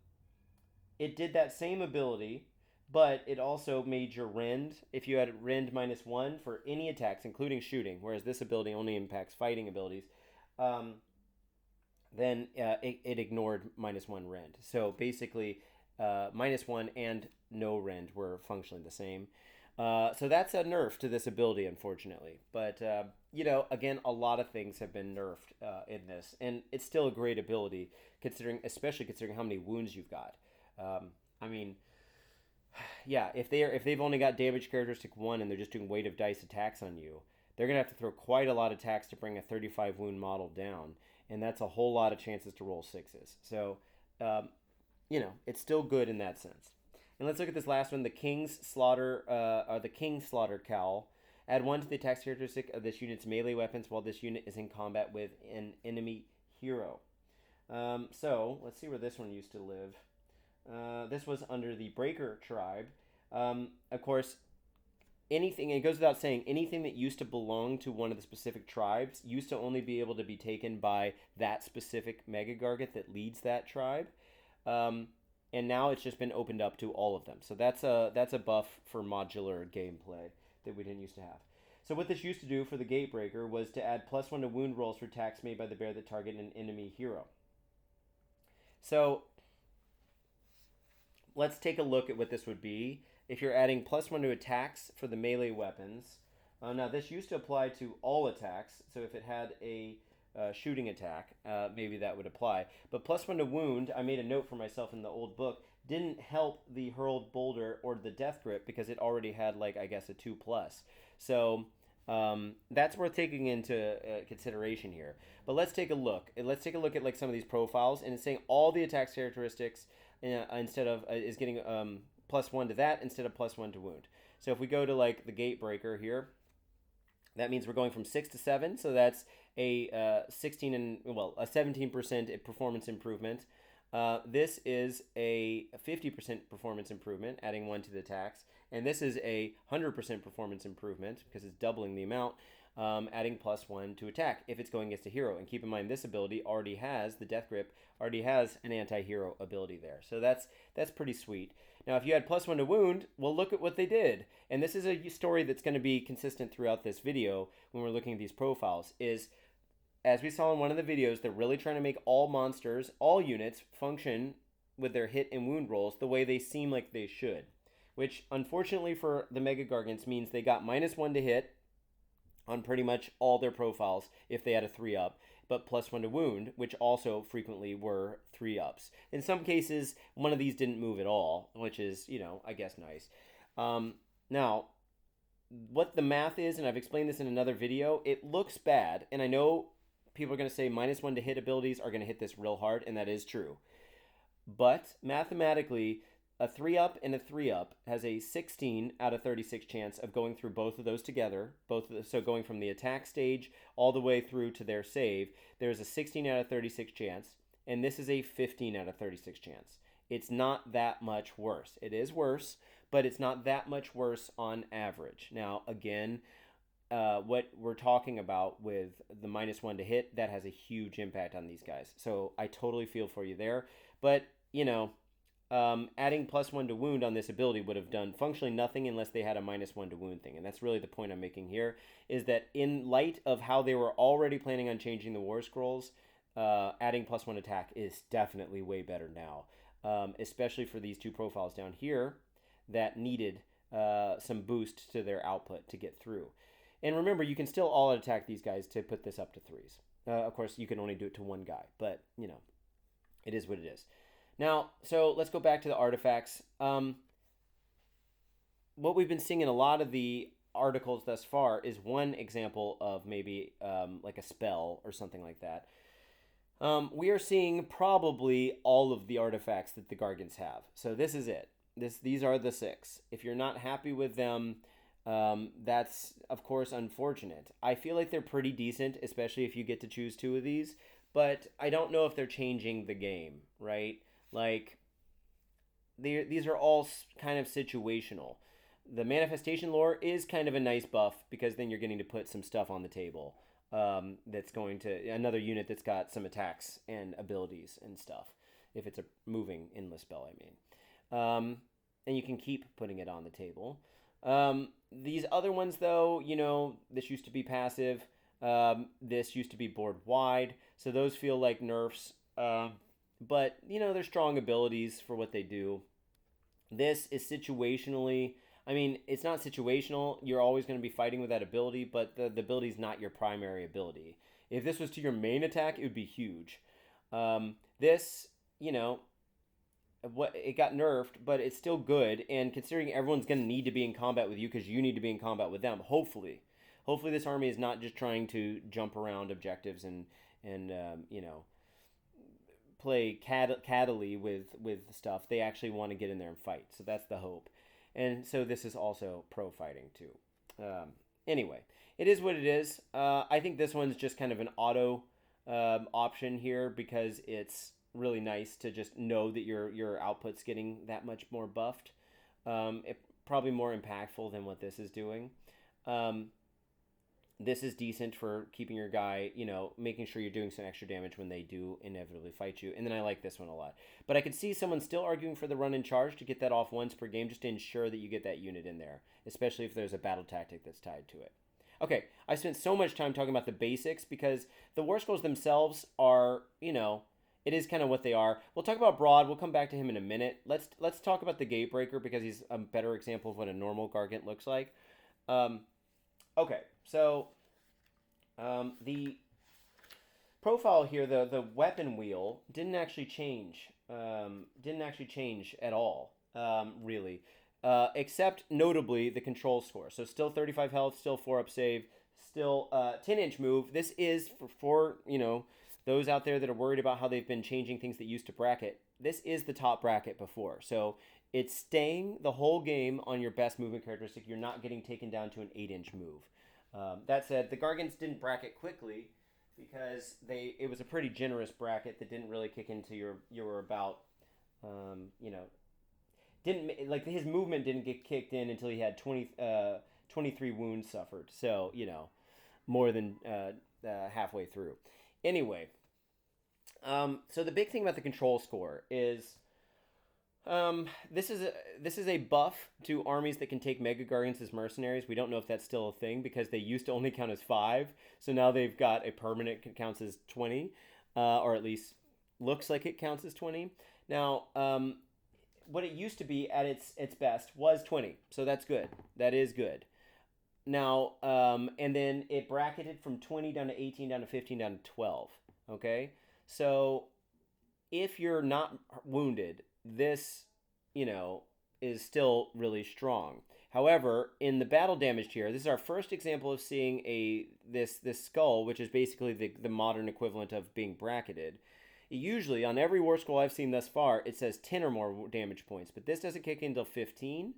it did that same ability, but it also made your rend. If you had rend -1 for any attacks, including shooting, whereas this ability only impacts fighting abilities, um, then it ignored -1 rend. So basically, -1 and no rend were functionally the same. So that's a nerf to this ability, unfortunately. But again, a lot of things have been nerfed in this, and it's still a great ability, especially considering how many wounds you've got. I mean, yeah, if they've only got damage characteristic 1 and they're just doing weight of dice attacks on you, they're gonna have to throw quite a lot of attacks to bring a 35 wound model down, and that's a whole lot of chances to roll 6s. So, it's still good in that sense. And let's look at this last one, the King's Slaughter, or the King Slaughter Cowl. Add 1 to the attack characteristic of this unit's melee weapons while this unit is in combat with an enemy hero. So let's see where this one used to live. This was under the Breaker tribe. Of course, anything, it goes without saying, anything that used to belong to one of the specific tribes used to only be able to be taken by that specific Mega Gargant that leads that tribe. And now it's just been opened up to all of them. So that's a buff for modular gameplay that we didn't used to have. So what this used to do for the Gatebreaker was to add +1 to wound rolls for attacks made by the bear that target an enemy hero. So let's take a look at what this would be if you're adding +1 to attacks for the melee weapons. Now this used to apply to all attacks, so if it had a shooting attack, maybe that would apply. But +1 to wound, I made a note for myself in the old book, didn't help the hurled boulder or the death grip because it already had, like, I guess a 2+. So that's worth taking into consideration here. But let's take a look. Let's take a look at like some of these profiles, and it's saying all the attacks characteristics instead of is getting +1 to that instead of +1 to wound. So if we go to like the Gatebreaker here, that means we're going from 6 to 7. So that's a 17% performance improvement. This is a 50% performance improvement, adding 1 to the attacks. And this is a 100% performance improvement because it's doubling the amount, adding +1 to attack if it's going against a hero. And keep in mind, this ability already has, the Death Grip already has an anti-hero ability there. So that's pretty sweet. Now, if you had +1 to wound, well, look at what they did. And this is a story that's going to be consistent throughout this video when we're looking at these profiles, is as we saw in one of the videos, they're really trying to make all monsters, all units, function with their hit and wound rolls the way they seem like they should. Which, unfortunately for the Mega Gargants, means they got -1 to hit on pretty much all their profiles if they had a 3-up, but +1 to wound, which also frequently were 3-ups. In some cases, one of these didn't move at all, which is, I guess nice. Now, what the math is, and I've explained this in another video, it looks bad, and I know people are going to say -1 to hit abilities are going to hit this real hard, and that is true. But mathematically, a 3-up and a 3-up has a 16 out of 36 chance of going through both of those together. So going from the attack stage all the way through to their save, there's a 16 out of 36 chance, and this is a 15 out of 36 chance. It's not that much worse. It is worse, but it's not that much worse on average. Now, again, what we're talking about with the -1 to hit, that has a huge impact on these guys. So I totally feel for you there. But, adding +1 to wound on this ability would have done functionally nothing unless they had a -1 to wound thing. And that's really the point I'm making here, is that in light of how they were already planning on changing the War Scrolls, adding +1 attack is definitely way better now. Especially for these two profiles down here that needed some boost to their output to get through. And remember, you can still all attack these guys to put this up to 3s. Of course, you can only do it to one guy, but, it is what it is. Now, so let's go back to the artifacts. What we've been seeing in a lot of the articles thus far is one example of maybe like a spell or something like that. We are seeing probably all of the artifacts that the Gargants have. So this is it. These are the 6. If you're not happy with them, that's, of course, unfortunate. I feel like they're pretty decent, especially if you get to choose 2 of these. But I don't know if they're changing the game, right? Like, these are all kind of situational. The manifestation lore is kind of a nice buff because then you're getting to put some stuff on the table. that's going to another unit that's got some attacks and abilities and stuff. If it's a moving endless spell, I mean, and you can keep putting it on the table. These other ones, though, this used to be passive. This used to be board wide, so those feel like nerfs. But they're strong abilities for what they do. This is situationally. I mean, it's not situational. You're always going to be fighting with that ability, but the ability is not your primary ability. If this was to your main attack, it would be huge. This, it got nerfed, but it's still good. And considering everyone's going to need to be in combat with you because you need to be in combat with them, hopefully this army is not just trying to jump around objectives and play cattily with stuff. They actually want to get in there and fight. So that's the hope. And so this is also pro fighting too. Anyway, it is what it is. I think this one's just kind of an auto option here because it's really nice to just know that your output's getting that much more buffed. It probably more impactful than what this is doing. This is decent for keeping your guy, making sure you're doing some extra damage when they do inevitably fight you. And then I like this one a lot. But I could see someone still arguing for the run and charge to get that off once per game just to ensure that you get that unit in there, especially if there's a battle tactic that's tied to it. Okay, I spent so much time talking about the basics because the war scrolls themselves are, it is kind of what they are. We'll talk about Brodd. We'll come back to him in a minute. Let's talk about the Gatebreaker because he's a better example of what a normal Gargant looks like. Okay, so the profile here, the weapon wheel didn't actually change. At all, really, except notably the control score. So still 35 health, still 4-up save, still 10-inch move. This is for those out there that are worried about how they've been changing things that used to bracket. This is the top bracket before, so it's staying the whole game on your best movement characteristic. You're not getting taken down to an 8-inch move. That said, the Gargants didn't bracket quickly because it was a pretty generous bracket that didn't really kick into your about, didn't like his movement didn't get kicked in until he had 23 wounds suffered. So more than halfway through. Anyway, so the big thing about the control score is. This is a buff to armies that can take Mega Gargants as mercenaries. We don't know if that's still a thing because they used to only count as 5. So now they've got a permanent that counts as 20, or at least looks like it counts as 20. Now, what it used to be at its best was 20. So that's good. That is good. Now, and then it bracketed from 20 down to 18, down to 15, down to 12. Okay? So if you're not wounded, this, is still really strong. However, in the battle damage tier, this is our first example of seeing this skull, which is basically the modern equivalent of being bracketed. Usually, on every war scroll I've seen thus far, it says 10 or more damage points, but this doesn't kick in until 15.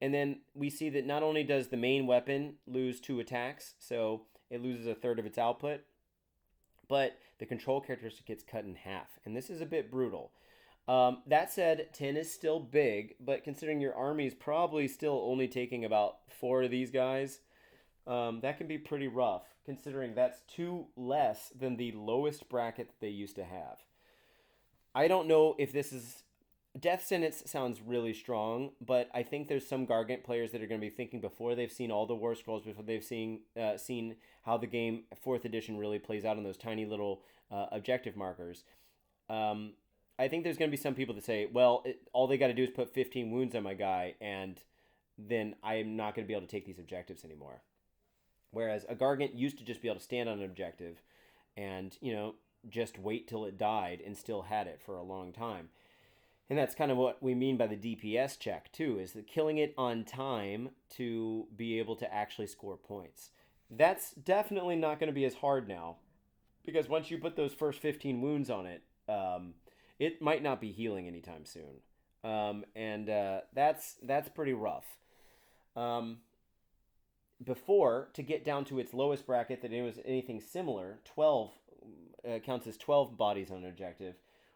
And then we see that not only does the main weapon lose 2 attacks, so it loses a third of its output, but the control characteristic gets cut in half. And this is a bit brutal. That said, 10 is still big, but considering your army is probably still only taking about 4 of these guys, that can be pretty rough, considering that's 2 less than the lowest bracket that they used to have. I don't know if this is... Death Sentence sounds really strong, but I think there's some Gargant players that are going to be thinking before they've seen all the War Scrolls, before they've seen how the game 4th edition really plays out on those tiny little objective markers. I think there's going to be some people that say, well, all they got to do is put 15 wounds on my guy, and then I'm not going to be able to take these objectives anymore. Whereas a Gargant used to just be able to stand on an objective and, just wait till it died and still had it for a long time. And that's kind of what we mean by the DPS check, too, is that killing it on time to be able to actually score points. That's definitely not going to be as hard now, because once you put those first 15 wounds on it, it might not be healing anytime soon. That's pretty rough. Before, to get down to its lowest bracket, that it was anything similar, 12 counts as 12 bodies on an objective,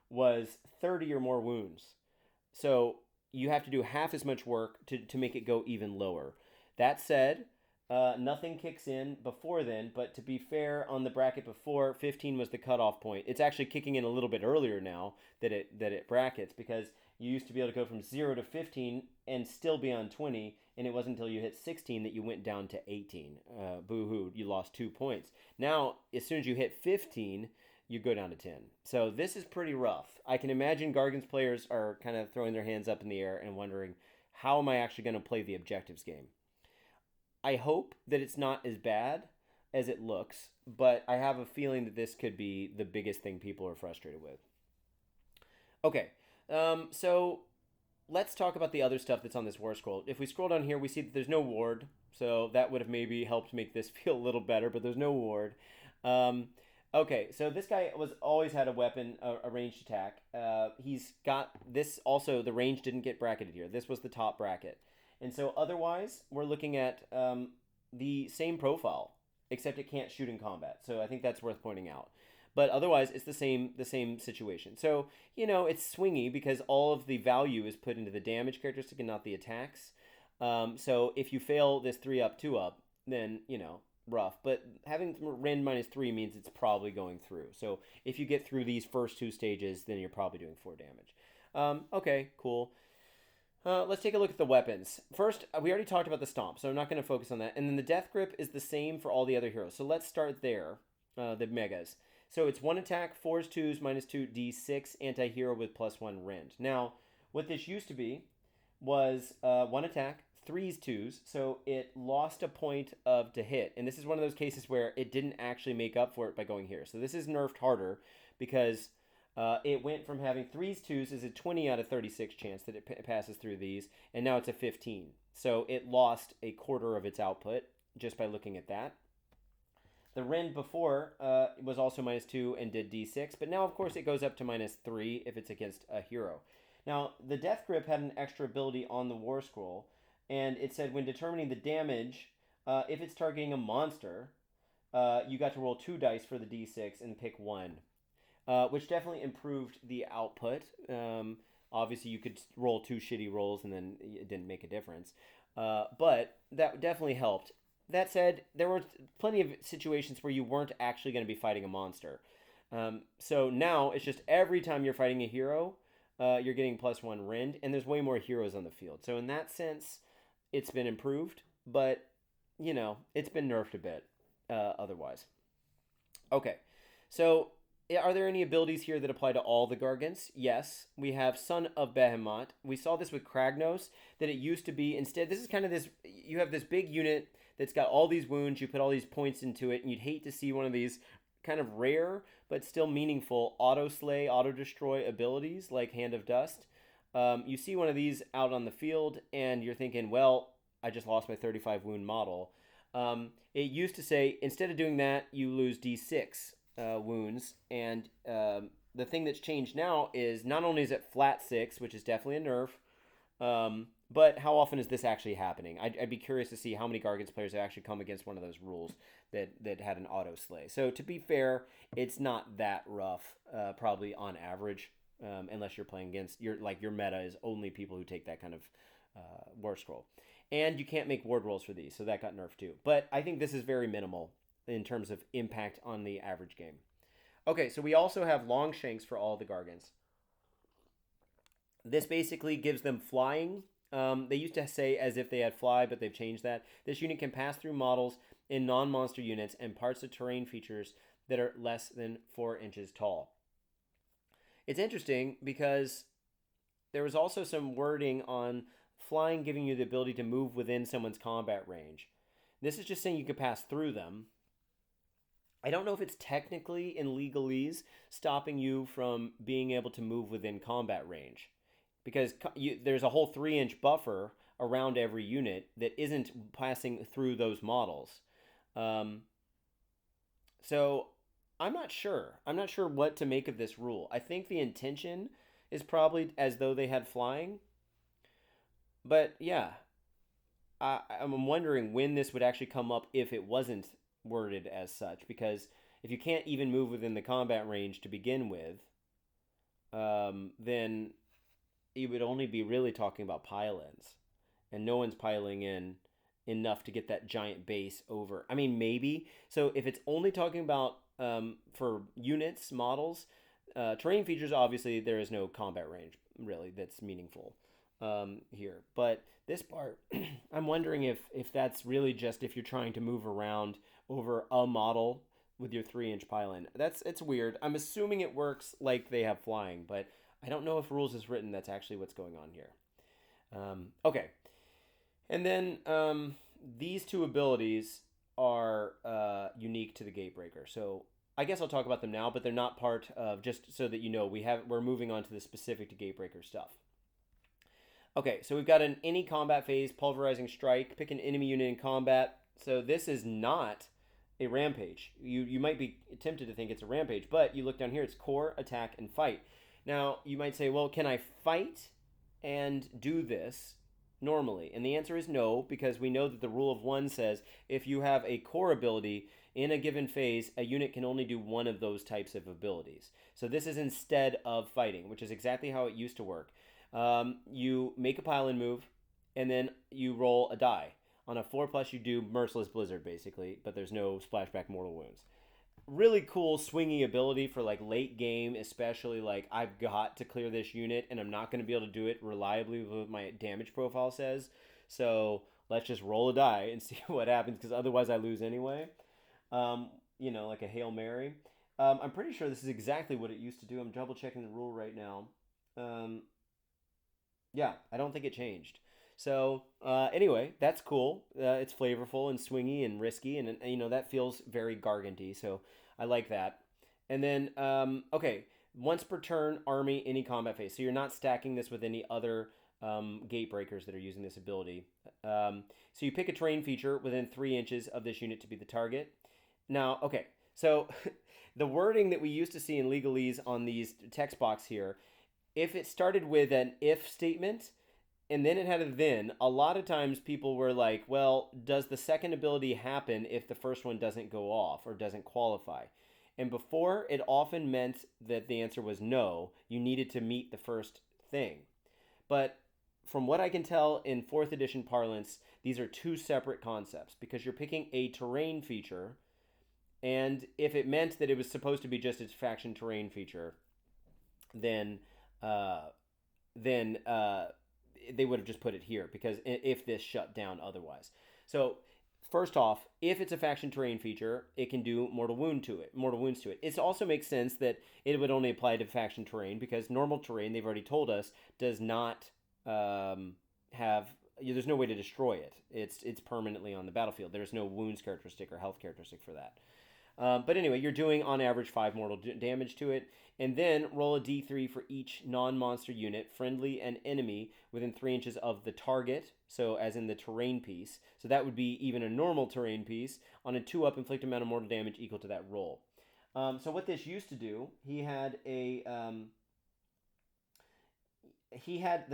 was 30 or more wounds. So you have to do half as much work to make it go even lower. That said, Nothing kicks in before then, but to be fair, on the bracket before, 15 was the cutoff point. It's actually kicking in a little bit earlier now that it brackets, because you used to be able to go from 0 to 15 and still be on 20, and it wasn't until you hit 16 that you went down to 18. Boo hoo, you lost 2 points. Now, as soon as you hit 15, you go down to 10. So this is pretty rough. I can imagine Gargans players are kind of throwing their hands up in the air and wondering, how am I actually going to play the objectives game? I hope that it's not as bad as it looks, but I have a feeling that this could be the biggest thing people are frustrated with. Okay, so let's talk about the other stuff that's on this war scroll. If we scroll down here, we see that there's no ward, so that would have maybe helped make this feel a little better, but there's no ward. Um, okay, so this guy was always had a weapon, a ranged attack. He's got this also, the range didn't get bracketed here. This was the top bracket. And so otherwise, we're looking at the same profile, except it can't shoot in combat. So I think that's worth pointing out. But otherwise, it's the same situation. So, it's swingy because all of the value is put into the damage characteristic and not the attacks. So if you fail this 3-up, 2-up, then, rough. But having Rend -3 means it's probably going through. So if you get through these first 2 stages, then you're probably doing 4 damage. Okay, cool. Let's take a look at the weapons. First, we already talked about the stomp, so I'm not going to focus on that. And then the death grip is the same for all the other heroes. So let's start there, the megas. So it's 1 attack, 4s, 2s, -2, d6, anti-hero with +1 rend. Now, what this used to be was 1 attack, 3s, 2s, so it lost a point of to hit. And this is one of those cases where it didn't actually make up for it by going here. So this is nerfed harder because it went from having 3s, 2s is a 20 out of 36 chance that it passes through these, and now it's a 15. So it lost a quarter of its output just by looking at that. The Rend before was also -2 and did d6, but now, of course, it goes up to -3 if it's against a hero. Now, the Death Grip had an extra ability on the War Scroll, and it said when determining the damage, if it's targeting a monster, you got to roll 2 dice for the d6 and pick 1. Which definitely improved the output. Obviously, you could roll 2 shitty rolls and then it didn't make a difference. But that definitely helped. That said, there were plenty of situations where you weren't actually going to be fighting a monster. So now it's just every time you're fighting a hero, you're getting +1 rend, and there's way more heroes on the field. So in that sense, it's been improved, but, it's been nerfed a bit otherwise. Okay, so are there any abilities here that apply to all the Gargants? Yes. We have Son of Behemat. We saw this with Kragnos, that it used to be, instead, this is kind of this, you have this big unit that's got all these wounds, you put all these points into it, and you'd hate to see one of these kind of rare, but still meaningful auto-slay, auto-destroy abilities, like Hand of Dust. You see one of these out on the field, and you're thinking, well, I just lost my 35 wound model. It used to say, instead of doing that, you lose d6 wounds, and the thing that's changed now is not only is it flat 6, which is definitely a nerf, but how often is this actually happening? I'd be curious to see how many Gargants players have actually come against one of those rules that had an auto slay. So to be fair, it's not that rough, probably on average, unless you're playing against your meta is only people who take that kind of war scroll, and you can't make ward rolls for these, so that got nerfed too. But I think this is very minimal in terms of impact on the average game. Okay, so we also have long shanks for all the Gargants. This basically gives them flying. They used to say as if they had fly, but they've changed that. This unit can pass through models in non-monster units and parts of terrain features that are less than 4 inches tall. It's interesting because there was also some wording on flying giving you the ability to move within someone's combat range. This is just saying you could pass through them. I don't know if it's technically in legalese stopping you from being able to move within combat range, because there's a whole 3-inch buffer around every unit that isn't passing through those models. So I'm not sure. I'm not sure what to make of this rule. I think the intention is probably as though they had flying. But yeah, I'm wondering when this would actually come up if it wasn't worded as such, because if you can't even move within the combat range to begin with, then you would only be really talking about pile-ins, and no one's piling in enough to get that giant base over. I mean, maybe. So if it's only talking about for units, models, terrain features, obviously there is no combat range really that's meaningful here. But this part, I'm wondering if that's really just if you're trying to move around over a model with your 3-inch pylon. It's weird. I'm assuming it works like they have flying, but I don't know if rules is written that's actually what's going on here. Okay, and then these two abilities are unique to the Gatebreaker. So I guess I'll talk about them now, but they're not part of, just so that you know, we're moving on to the specific to Gatebreaker stuff. Okay, so we've got an any combat phase, pulverizing strike. Pick an enemy unit in combat. So this is not a rampage. You might be tempted to think it's a rampage, but you look down here, it's core, attack, and fight. Now, you might say, well, can I fight and do this normally? And the answer is no, because we know that the rule of one says if you have a core ability in a given phase, a unit can only do one of those types of abilities. So this is instead of fighting, which is exactly how it used to work. You make a pylon move, and then you roll a die. On a 4+, you do Merciless Blizzard, basically, but there's no splashback mortal wounds. Really cool swingy ability for like late game, especially like I've got to clear this unit and I'm not going to be able to do it reliably with what my damage profile says. So let's just roll a die and see what happens, because otherwise I lose anyway. Like a Hail Mary. I'm pretty sure this is exactly what it used to do. I'm double checking the rule right now. Yeah, I don't think it changed. So anyway, that's cool. It's flavorful and swingy and risky, and that feels very Garganty. So I like that. And then okay, once per turn, army any combat phase. So you're not stacking this with any other gate breakers that are using this ability. So you pick a terrain feature within 3 inches of this unit to be the target. Now, okay, so the wording that we used to see in legalese on these text box here, if it started with an if statement and then it had a then, a lot of times people were like, well, does the second ability happen if the first one doesn't go off or doesn't qualify? And before, it often meant that the answer was no, you needed to meet the first thing. But from what I can tell in 4th edition parlance, these are two separate concepts, because you're picking a terrain feature, and if it meant that it was supposed to be just its faction terrain feature, then they would have just put it here, because if this shut down otherwise. So first off, if it's a faction terrain feature, it can do mortal wounds to it. It also makes sense that it would only apply to faction terrain, because normal terrain, they've already told us, does not have. There's no way to destroy it. It's permanently on the battlefield. There's no wounds characteristic or health characteristic for that. But anyway, you're doing on average 5 mortal damage to it, and then roll a d3 for each non-monster unit, friendly and enemy, within 3 inches of the target, so as in the terrain piece. So that would be even a normal terrain piece. On a 2-up, inflict amount of mortal damage equal to that roll. So what this used to do, he had the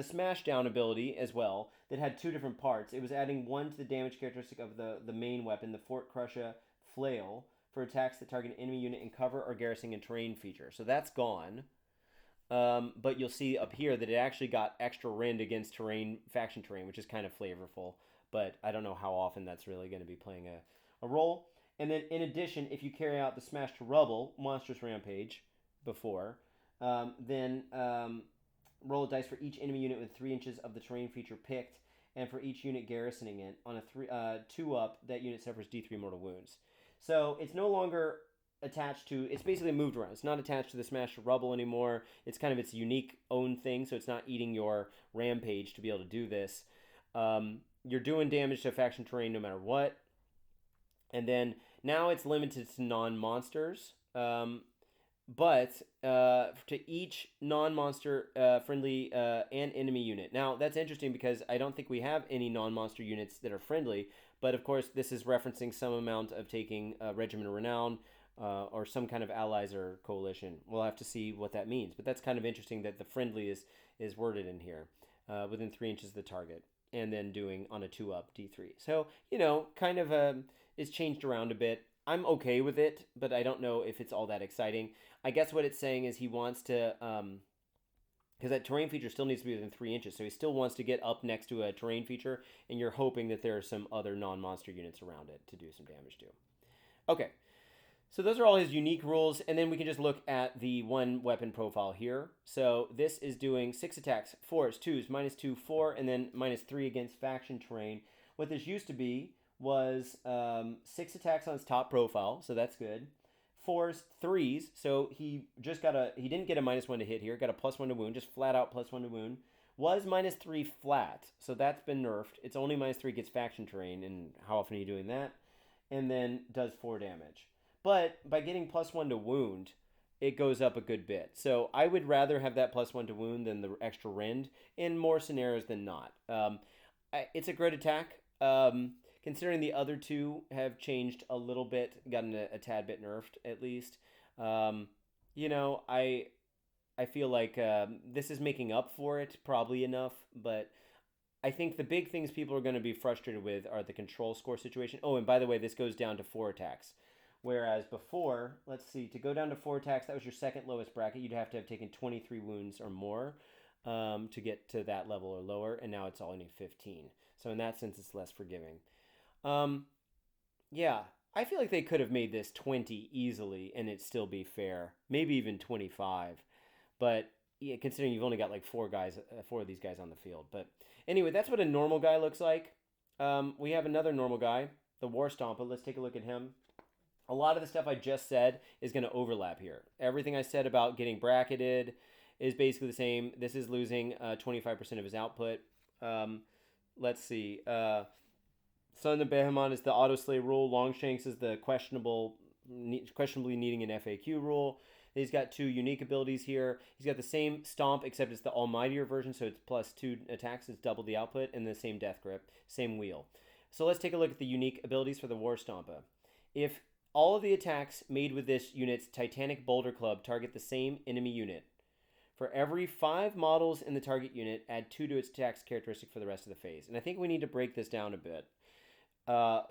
smash down ability as well that had 2 different parts. It was adding 1 to the damage characteristic of the main weapon, the Fort Crusher Flail, for attacks that target an enemy unit in cover or garrisoning a terrain feature. So that's gone. But you'll see up here that it actually got extra rend against faction terrain, which is kind of flavorful. But I don't know how often that's really going to be playing a role. And then in addition, if you carry out the Smash to Rubble, Monstrous Rampage, before, then roll a dice for each enemy unit with 3 inches of the terrain feature picked, and for each unit garrisoning it. On a 2-up, that unit suffers D3 mortal wounds. So it's no longer attached to, it's basically moved around. It's not attached to the Smash to Rubble anymore. It's kind of its unique own thing, so it's not eating your Rampage to be able to do this. You're doing damage to faction terrain no matter what. And then now it's limited to non-monsters. But to each non-monster friendly and enemy unit. Now, that's interesting because I don't think we have any non-monster units that are friendly. But of course, this is referencing some amount of taking Regiment of Renown or some kind of allies or coalition. We'll have to see what that means. But that's kind of interesting that the friendly is worded in here within 3 inches of the target. And then doing on a 2-up D3. So, kind of is changed around a bit. I'm okay with it, but I don't know if it's all that exciting. I guess what it's saying is he wants to because that terrain feature still needs to be within 3 inches. So he still wants to get up next to a terrain feature, and you're hoping that there are some other non-monster units around it to do some damage to. Okay, so those are all his unique rules, and then we can just look at the one weapon profile here. So this is doing 6 attacks, 4s, 2s, -2, 4, and then -3 against faction terrain. What this used to be was 6 attacks on his top profile, so that's good. 4s, 3s, so he didn't get a -1 to hit here, got a +1 to wound, just flat out +1 to wound. Was -3 flat, so that's been nerfed. It's only -3 gets faction terrain, and how often are you doing that? And then does 4 damage. But by getting +1 to wound, it goes up a good bit. So I would rather have that +1 to wound than the extra rend in more scenarios than not. It's a great attack. Considering the other two have changed a little bit, gotten a tad bit nerfed at least. You know, I feel like this is making up for it probably enough, but I think the big things people are going to be frustrated with are the control score situation. Oh, and by the way, this goes down to 4 attacks. Whereas before, let's see, to go down to 4 attacks, that was your second lowest bracket. You'd have to have taken 23 wounds or more to get to that level or lower, and now it's only 15. So in that sense, it's less forgiving. Yeah, I feel like they could have made this 20 easily and it still be fair. Maybe even 25. But yeah, considering you've only got like 4 of these guys on the field. But anyway, that's what a normal guy looks like. We have another normal guy, the War Stomper. Let's take a look at him. A lot of the stuff I just said is going to overlap here. Everything I said about getting bracketed is basically the same. This is losing 25% of his output. Let's see. Son of Behemat is the auto-slay rule. Longshanks is the questionably needing an FAQ rule. He's got 2 unique abilities here. He's got the same Stomp, except it's the Almightier version, so it's +2 attacks. It's double the output, and the same Death Grip, same wheel. So let's take a look at the unique abilities for the War Stomper. If all of the attacks made with this unit's Titanic Boulder Club target the same enemy unit, for every 5 models in the target unit, add 2 to its attack's characteristic for the rest of the phase. And I think we need to break this down a bit.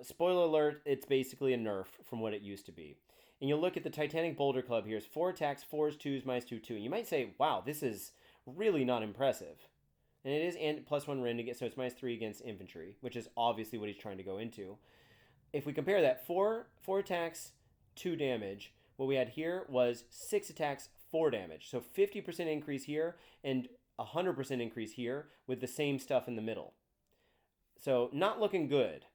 Spoiler alert, it's basically a nerf from what it used to be. And you'll look at the Titanic Boulder Club here. It's 4 attacks, 4s, 2s, -2, 2. And you might say, wow, this is really not impressive. And it is and +1 rend against, so it's -3 against infantry, which is obviously what he's trying to go into. If we compare that, 4 attacks, 2 damage. What we had here was 6 attacks, 4 damage. So 50% increase here and 100% increase here with the same stuff in the middle. So not looking good.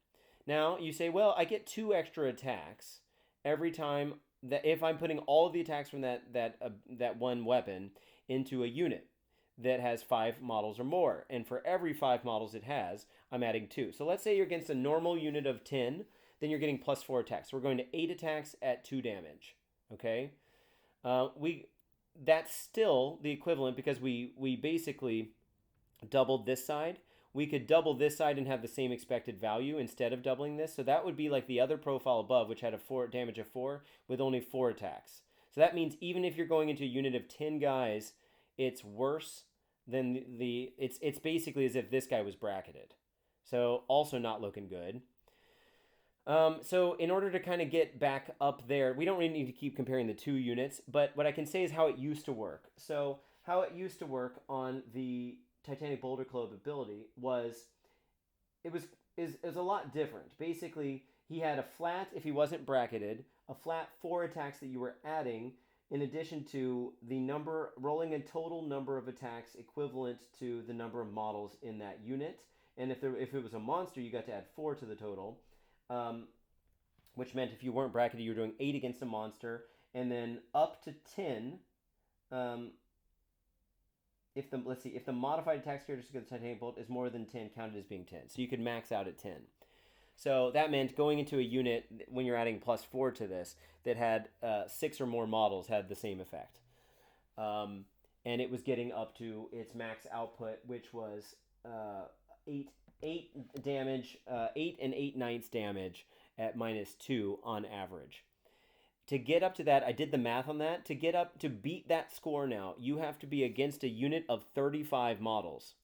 Now you say, well, I get 2 extra attacks every time that if I'm putting all of the attacks from that one weapon into a unit that has 5 models or more. And for every 5 models it has, I'm adding 2. So let's say you're against a normal unit of 10, then you're getting +4 attacks. So we're going to 8 attacks at 2 damage. Okay? That's still the equivalent because we basically doubled this side. We could double this side and have the same expected value instead of doubling this. So that would be like the other profile above, which had a 4 damage of 4 with only 4 attacks. So that means even if you're going into a unit of 10 guys, it's worse than it's basically as if this guy was bracketed. So also not looking good. So in order to kind of get back up there, we don't really need to keep comparing the 2 units, but what I can say is how it used to work. So how it used to work on the Titanic Boulder Club ability was a lot different. Basically, he had a flat, if he wasn't bracketed, a flat 4 attacks that you were adding in addition to the number, rolling a total number of attacks equivalent to the number of models in that unit. And if it was a monster, you got to add 4 to the total, which meant if you weren't bracketed, you were doing 8 against a monster, and then up to 10. If the modified attack characteristic of the Titanic Bolt is more than 10, counted as being 10. So you could max out at 10. So that meant going into a unit, when you're adding +4 to this, that had 6 or more models had the same effect. And it was getting up to its max output, which was 8 damage, 8 and 8/9 damage at -2 on average. To get up to that, I did the math on that. To beat that score now, you have to be against a unit of 35 models.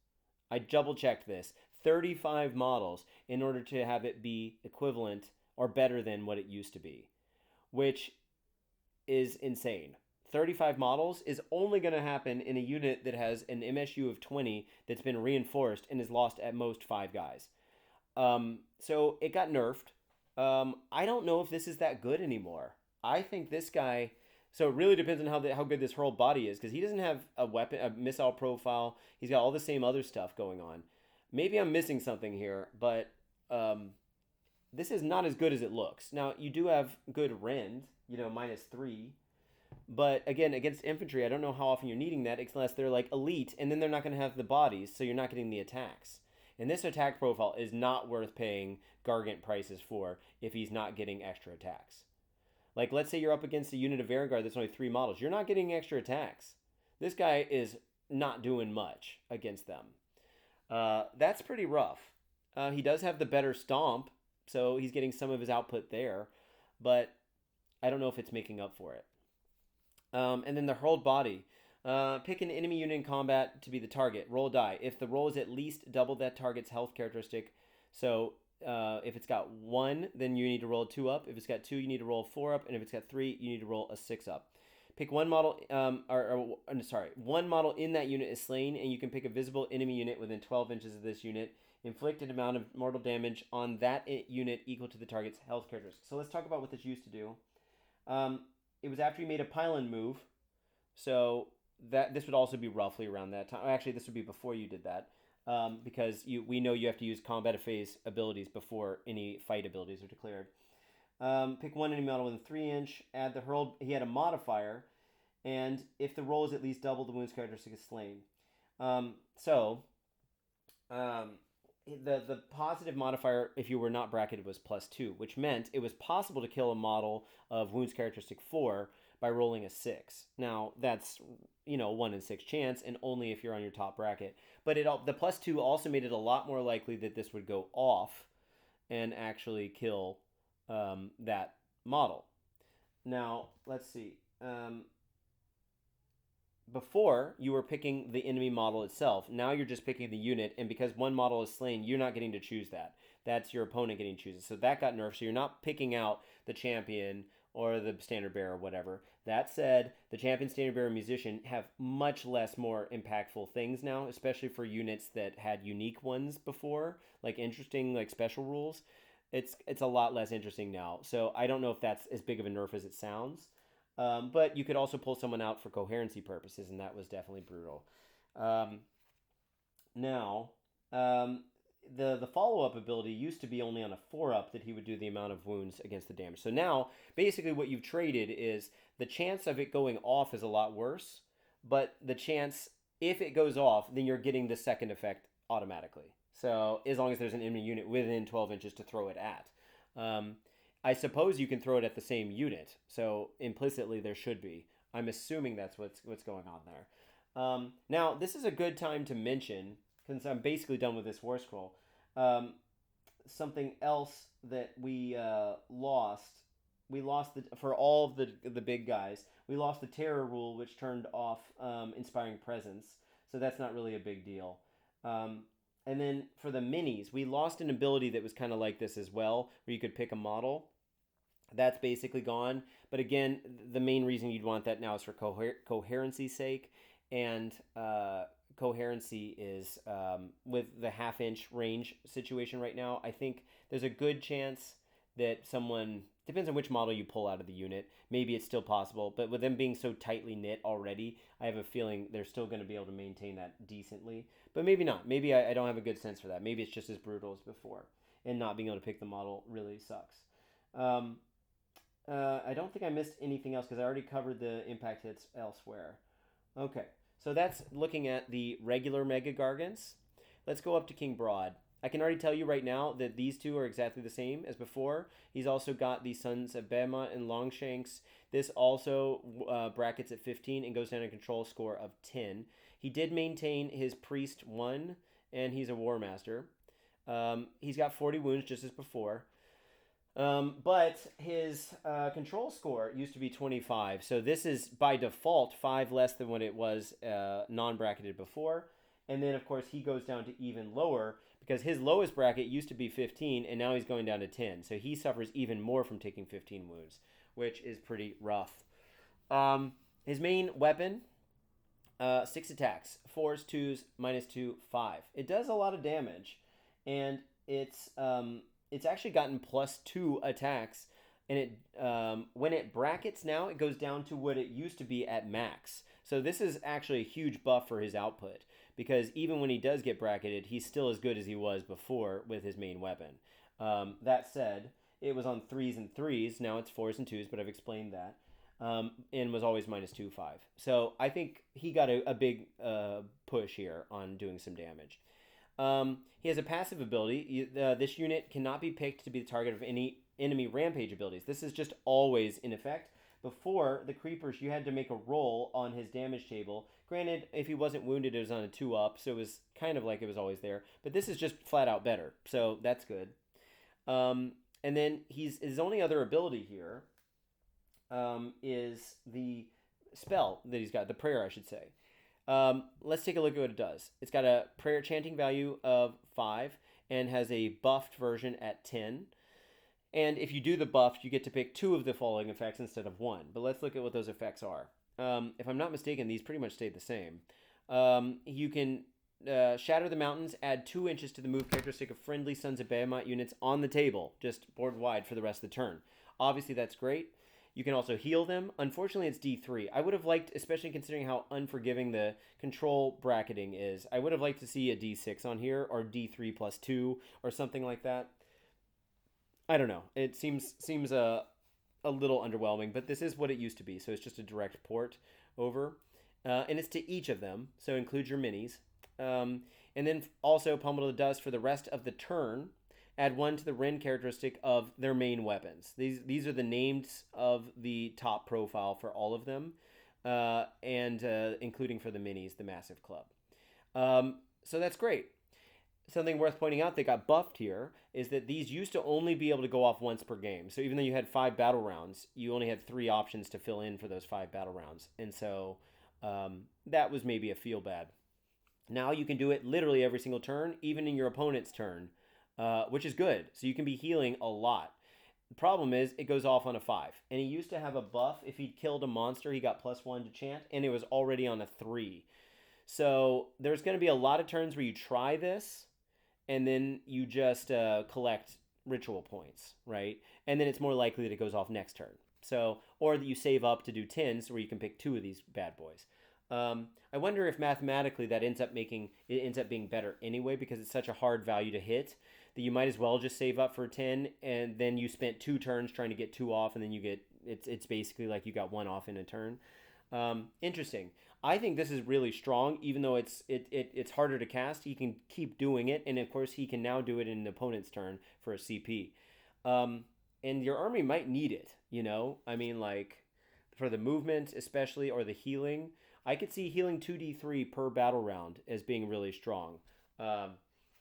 I double checked this. 35 models in order to have it be equivalent or better than what it used to be, which is insane. 35 models is only going to happen in a unit that has an MSU of 20 that's been reinforced and has lost at most 5 guys. So it got nerfed. I don't know if this is that good anymore. I think this guy. So it really depends on how good this whole body is, because he doesn't have a missile profile. He's got all the same other stuff going on. Maybe I'm missing something here, but this is not as good as it looks. Now you do have good rend, -3. But again, against infantry, I don't know how often you're needing that unless they're like elite, and then they're not going to have the bodies, so you're not getting the attacks. And this attack profile is not worth paying Gargant prices for if he's not getting extra attacks. Like, let's say you're up against a unit of Vanguard that's only 3 models. You're not getting extra attacks. This guy is not doing much against them. That's pretty rough. He does have the better stomp, so he's getting some of his output there, but I don't know if it's making up for it. And then the hurled body. Pick an enemy unit in combat to be the target. Roll a die. If the roll is at least double that target's health characteristic, so if it's got 1, then you need to roll a 2 up. If it's got 2, you need to roll a 4 up. And if it's got 3, you need to roll a 6 up. Pick one model, one model in that unit is slain, and you can pick a visible enemy unit within 12 inches of this unit. Inflict an amount of mortal damage on that unit equal to the target's health characteristic. So let's talk about what this used to do. It was after you made a pylon move, so that this would also be roughly around that time. Actually, this would be before you did that, because we know you have to use combat phase abilities before any fight abilities are declared. Pick one enemy model within 3 inch. Add the hurled. He had a modifier, and if the roll is at least double the wounds characteristic is slain. The positive modifier, if you were not bracketed, was +2, which meant it was possible to kill a model of wounds characteristic 4 by rolling a 6. Now, that's 1 in 6 chance, and only if you're on your top bracket. But the +2 also made it a lot more likely that this would go off and actually kill that model. Now, let's see. Before, you were picking the enemy model itself. Now you're just picking the unit, and because one model is slain, you're not getting to choose that. That's your opponent getting to choose it. So that got nerfed, so you're not picking out the champion or the standard bearer or whatever. That said, the champion, standard bearer, musician have much less more impactful things now, especially for units that had unique ones before, like interesting, like special rules. It's a lot less interesting now. So I don't know if that's as big of a nerf as it sounds. But you could also pull someone out for coherency purposes, and that was definitely brutal. The follow-up ability used to be only on a 4-up that he would do the amount of wounds against the damage. So now, basically what you've traded is the chance of it going off is a lot worse, but the chance, if it goes off, then you're getting the second effect automatically. So as long as there's an enemy unit within 12 inches to throw it at. I suppose you can throw it at the same unit, so implicitly there should be. I'm assuming that's what's going on there. Now, this is a good time to mention, since I'm basically done with this War Scroll, something else that we lost. We lost for all of the big guys. We lost the Terror rule, which turned off Inspiring Presence, so that's not really a big deal. And then for the minis, we lost an ability that was kind of like this as well, where you could pick a model. That's basically gone. But again, the main reason you'd want that now is for coherency's sake. And coherency is with the half-inch range situation right now. I think there's a good chance that someone, depends on which model you pull out of the unit, maybe it's still possible. But with them being so tightly knit already, I have a feeling they're still going to be able to maintain that decently. But maybe not. Maybe I don't have a good sense for that. Maybe it's just as brutal as before. And not being able to pick the model really sucks. I don't think I missed anything else because I already covered the impact hits elsewhere. Okay, so that's looking at the regular Mega Gargants. Let's go up to King Brodd. I can already tell you right now that these two are exactly the same as before. He's also got the Sons of Behemat and Longshanks. This also brackets at 15 and goes down a control score of 10. He did maintain his Priest 1, and he's a War Master. He's got 40 wounds just as before. But his control score used to be 25. So this is, by default, 5 less than what it was non-bracketed before. And then, of course, he goes down to even lower because his lowest bracket used to be 15, and now he's going down to 10. So he suffers even more from taking 15 wounds, which is pretty rough. His main weapon, 6 attacks, 4s, 2s, -2, 5. It does a lot of damage, and it's actually gotten +2 attacks. And when it brackets now, it goes down to what it used to be at max. So this is actually a huge buff for his output, because even when he does get bracketed, he's still as good as he was before with his main weapon. That said, it was on 3s and 3s. Now it's 4s and 2s, but I've explained that. And was always -2, 5. So I think he got a big push here on doing some damage. He has a passive ability. This unit cannot be picked to be the target of any enemy rampage abilities. This is just always in effect. Before, the creepers, you had to make a roll on his damage table. Granted, if he wasn't wounded, it was on a 2-up, so it was kind of like it was always there. But this is just flat out better, so that's good. And then his only other ability here is the spell that he's got, the prayer, I should say. Let's take a look at what it does. It's got a prayer chanting value of 5 and has a buffed version at 10. And if you do the buff, you get to pick 2 of the following effects instead of 1. But let's look at what those effects are. If I'm not mistaken, these pretty much stayed the same. You can shatter the mountains, add 2 inches to the move characteristic of friendly Sons of Behemat units on the table, just board wide for the rest of the turn. Obviously, that's great. You can also heal them. Unfortunately, it's D3. I would have liked, especially considering how unforgiving the control bracketing is, I would have liked to see a D6 on here, or D3 plus 2, or something like that. I don't know. It seems a little underwhelming, but this is what it used to be, so it's just a direct port over. And it's to each of them, so include your minis. And then also pummel to the dust for the rest of the turn. Add 1 to the Ren characteristic of their main weapons. These are the names of the top profile for all of them, and including for the minis, the Massive Club. So that's great. Something worth pointing out that got buffed here is that these used to only be able to go off once per game. So even though you had 5 battle rounds, you only had 3 options to fill in for those 5 battle rounds. And so that was maybe a feel bad. Now you can do it literally every single turn, even in your opponent's turn, which is good. So you can be healing a lot. The problem is it goes off on a 5. And he used to have a buff. If he'd killed a monster, he got +1 to chant, and it was already on a 3. So there's going to be a lot of turns where you try this, and then you just collect ritual points, right? And then it's more likely that it goes off next turn. So, or that you save up to do 10s where you can pick 2 of these bad boys. I wonder if mathematically that ends up being better anyway, because it's such a hard value to hit that you might as well just save up for 10, and then you spent 2 turns trying to get 2 off, and then you get it's basically like you got 1 off in a turn. Interesting. I think this is really strong, even though it's harder to cast. He can keep doing it, and of course he can now do it in an opponent's turn for a CP. And your army might need it, you know? I mean, like, for the movement especially, or the healing. I could see healing 2d3 per battle round as being really strong.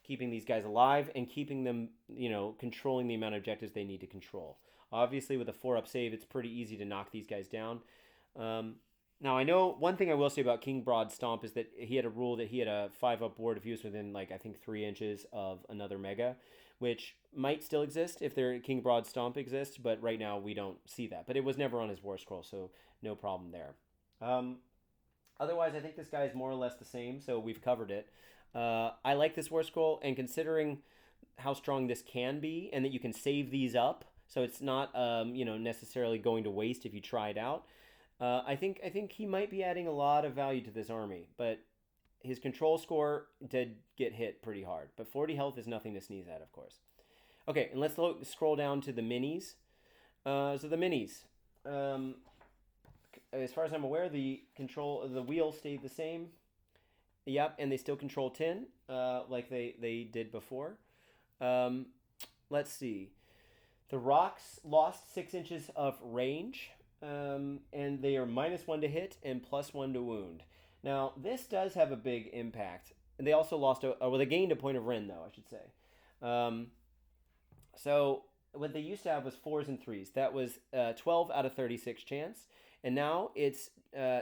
Keeping these guys alive and keeping them, you know, controlling the amount of objectives they need to control. Obviously, with a 4-up save, it's pretty easy to knock these guys down. Now, I know one thing I will say about King Brodd Stomp is that he had a rule that he had a 5-up ward if he was within, like, I think 3 inches of another mega, which might still exist if their King Brodd Stomp exists, but right now we don't see that. But it was never on his war scroll, so no problem there. Otherwise, I think this guy is more or less the same, so we've covered it. I like this war scroll, and considering how strong this can be, and that you can save these up, so it's not necessarily going to waste if you try it out. I think he might be adding a lot of value to this army, but his control score did get hit pretty hard. But 40 health is nothing to sneeze at, of course. Okay, and let's scroll down to the minis. So the minis, as far as I'm aware, the wheel stayed the same. Yep, and they still control 10, like they did before. Let's see. The rocks lost 6 inches of range. And they are -1 to hit and +1 to wound. Now, this does have a big impact. And they also lost, they gained a point of Ren, though, I should say. So, what they used to have was 4s and 3s. That was 12 out of 36 chance. And now it's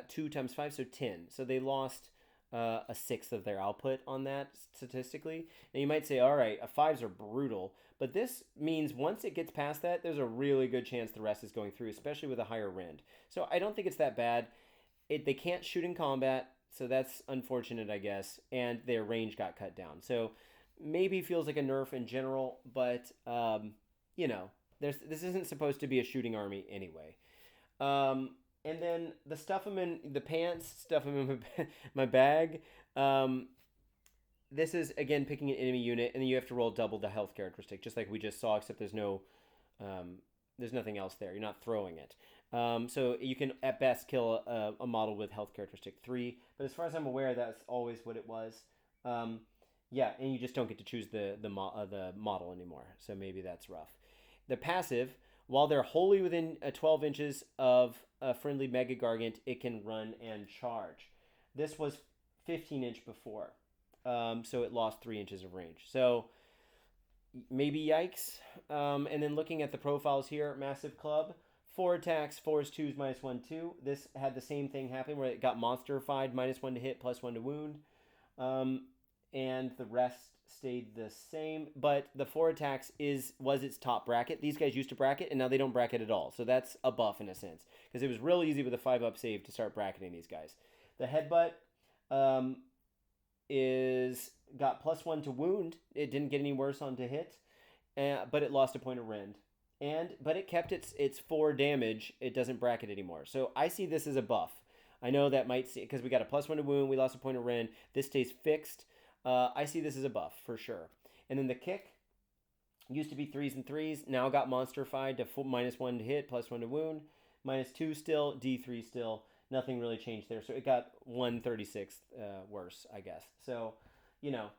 2 times 5, so 10. So they lost a sixth of their output on that statistically. And you might say, all right, 5s are brutal. But this means once it gets past that, there's a really good chance the rest is going through, especially with a higher rend. So I don't think it's that bad. They can't shoot in combat, so that's unfortunate, I guess. And their range got cut down. So maybe feels like a nerf in general, but you know, this isn't supposed to be a shooting army anyway. Um, and then the stuff them in the pants, stuff them in my bag. Um, this is again picking an enemy unit, and then you have to roll double the health characteristic, just like we just saw, except um, there's nothing else there. You're not throwing it. So you can at best kill a model with health characteristic 3, but as far as I'm aware, that's always what it was. Um, yeah, and you just don't get to choose the model anymore. So maybe that's rough. The passive, while they're wholly within 12 inches of a friendly Mega Gargant, it can run and charge. This was 15-inch before, so it lost 3 inches of range. So maybe yikes. And then looking at the profiles here, Massive Club, 4 attacks, 4s, 2s, -1/2. This had the same thing happen where it got monstrified, -1 to hit, +1 to wound. And the rest stayed the same. But the 4 attacks was its top bracket. These guys used to bracket, and now they don't bracket at all. So that's a buff in a sense, because it was real easy with a 5-up save to start bracketing these guys. The headbutt is got +1 to wound. It didn't get any worse on to hit, but it lost a point of rend. But it kept its 4 damage. It doesn't bracket anymore. So I see this as a buff. I know that might see, because we got a +1 to wound, we lost a point of rend. This stays fixed. I see this as a buff for sure. And then the kick used to be 3s and 3s. Now got monstrified to -1 to hit, +1 to wound, -2 still, D3 still. Nothing really changed there. So it got 1/36 worse, I guess. So, you know,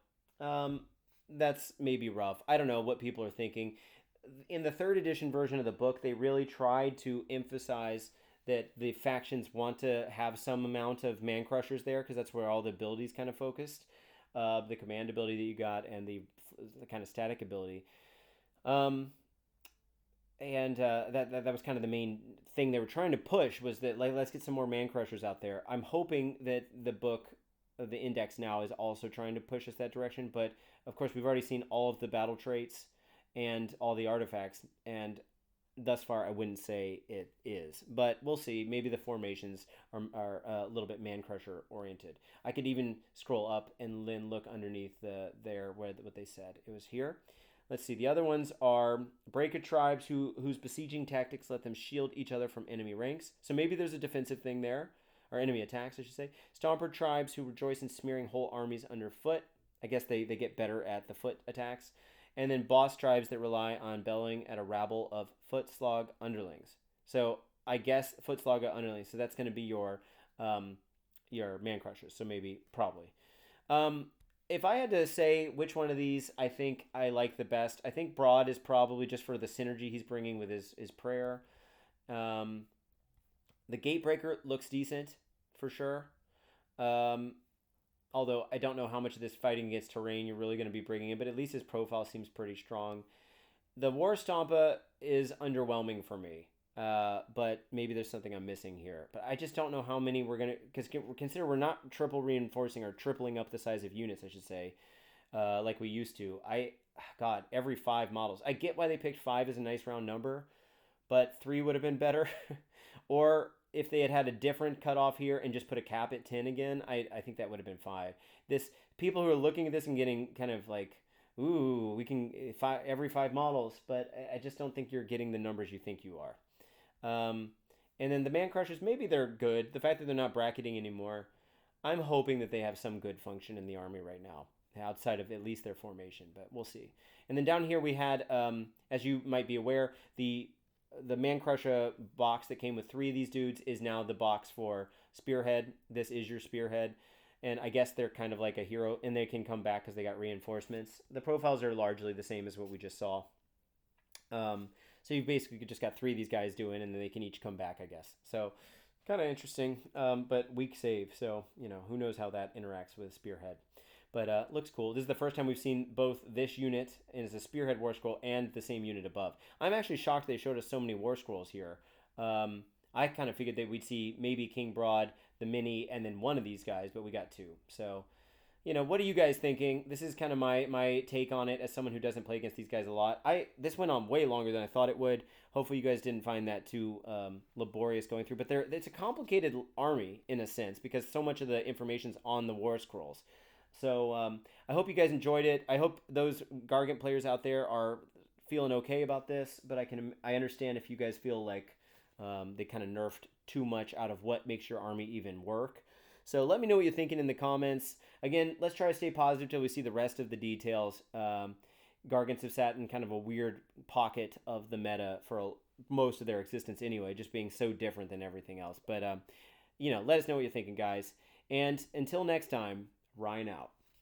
that's maybe rough. I don't know what people are thinking. In the 3rd edition version of the book, they really tried to emphasize that the factions want to have some amount of Mancrushers there, because that's where all the abilities kind of focused. The command ability that you got, and the kind of static ability. That was kind of the main thing they were trying to push, was that, like, let's get some more Mancrushers out there. I'm hoping that the book, the index now, is also trying to push us that direction. But of course, we've already seen all of the battle traits and all the artifacts, and thus far, I wouldn't say it is. But we'll see. Maybe the formations are a little bit Mancrusher oriented. I could even scroll up and then look underneath what they said. It was here. Let's see. The other ones are Breaker tribes whose besieging tactics let them shield each other from enemy ranks. So maybe there's a defensive thing there, or enemy attacks, I should say. Stomper tribes who rejoice in smearing whole armies underfoot. I guess they get better at the foot attacks. And then boss tribes that rely on bellowing at a rabble of footslog underlings. So I guess footslog underlings. So that's going to be your Mancrushers. So maybe, probably. If I had to say which one of these I think I like the best, I think Brodd is probably, just for the synergy he's bringing with his prayer. The Gatebreaker looks decent, for sure. Although I don't know how much of this fighting against terrain you're really going to be bringing in, but at least his profile seems pretty strong. The War Stompa is underwhelming for me, but maybe there's something I'm missing here. But I just don't know how many we're going to, because consider we're not triple reinforcing, or tripling up the size of units, I should say, like we used to. God, every 5 models. I get why they picked 5 as a nice round number, but 3 would have been better. Or if they had a different cutoff here and just put a cap at 10 again, I think that would have been 5. People who are looking at this and getting kind of like, ooh, we can every 5 models, but I just don't think you're getting the numbers you think you are. And then the Mancrushers, maybe they're good. The fact that they're not bracketing anymore, I'm hoping that they have some good function in the army right now, outside of at least their formation, but we'll see. And then down here we had, as you might be aware, the Mancrusher box that came with 3 of these dudes is now the box for Spearhead. This is your Spearhead. And I guess they're kind of like a hero, and they can come back because they got reinforcements. The profiles are largely the same as what we just saw. So you basically just got 3 of these guys doing, and then they can each come back, I guess. So kind of interesting, but weak save. So, who knows how that interacts with Spearhead. But looks cool. This is the first time we've seen both this unit as a Spearhead War Scroll and the same unit above. I'm actually shocked they showed us so many War Scrolls here. I kind of figured that we'd see maybe King Brodd, the Mini, and then one of these guys, but we got 2. So What are you guys thinking? This is kind of my take on it as someone who doesn't play against these guys a lot. This went on way longer than I thought it would. Hopefully, you guys didn't find that too laborious going through. But it's a complicated army in a sense because so much of the information's on the war scrolls. So I hope you guys enjoyed it. I hope those Gargant players out there are feeling okay about this. But I understand if you guys feel like they kind of nerfed too much out of what makes your army even work. So let me know what you're thinking in the comments. Again, let's try to stay positive till we see the rest of the details. Gargants have sat in kind of a weird pocket of the meta for most of their existence anyway, just being so different than everything else. But, let us know what you're thinking, guys. And until next time, Ryan out.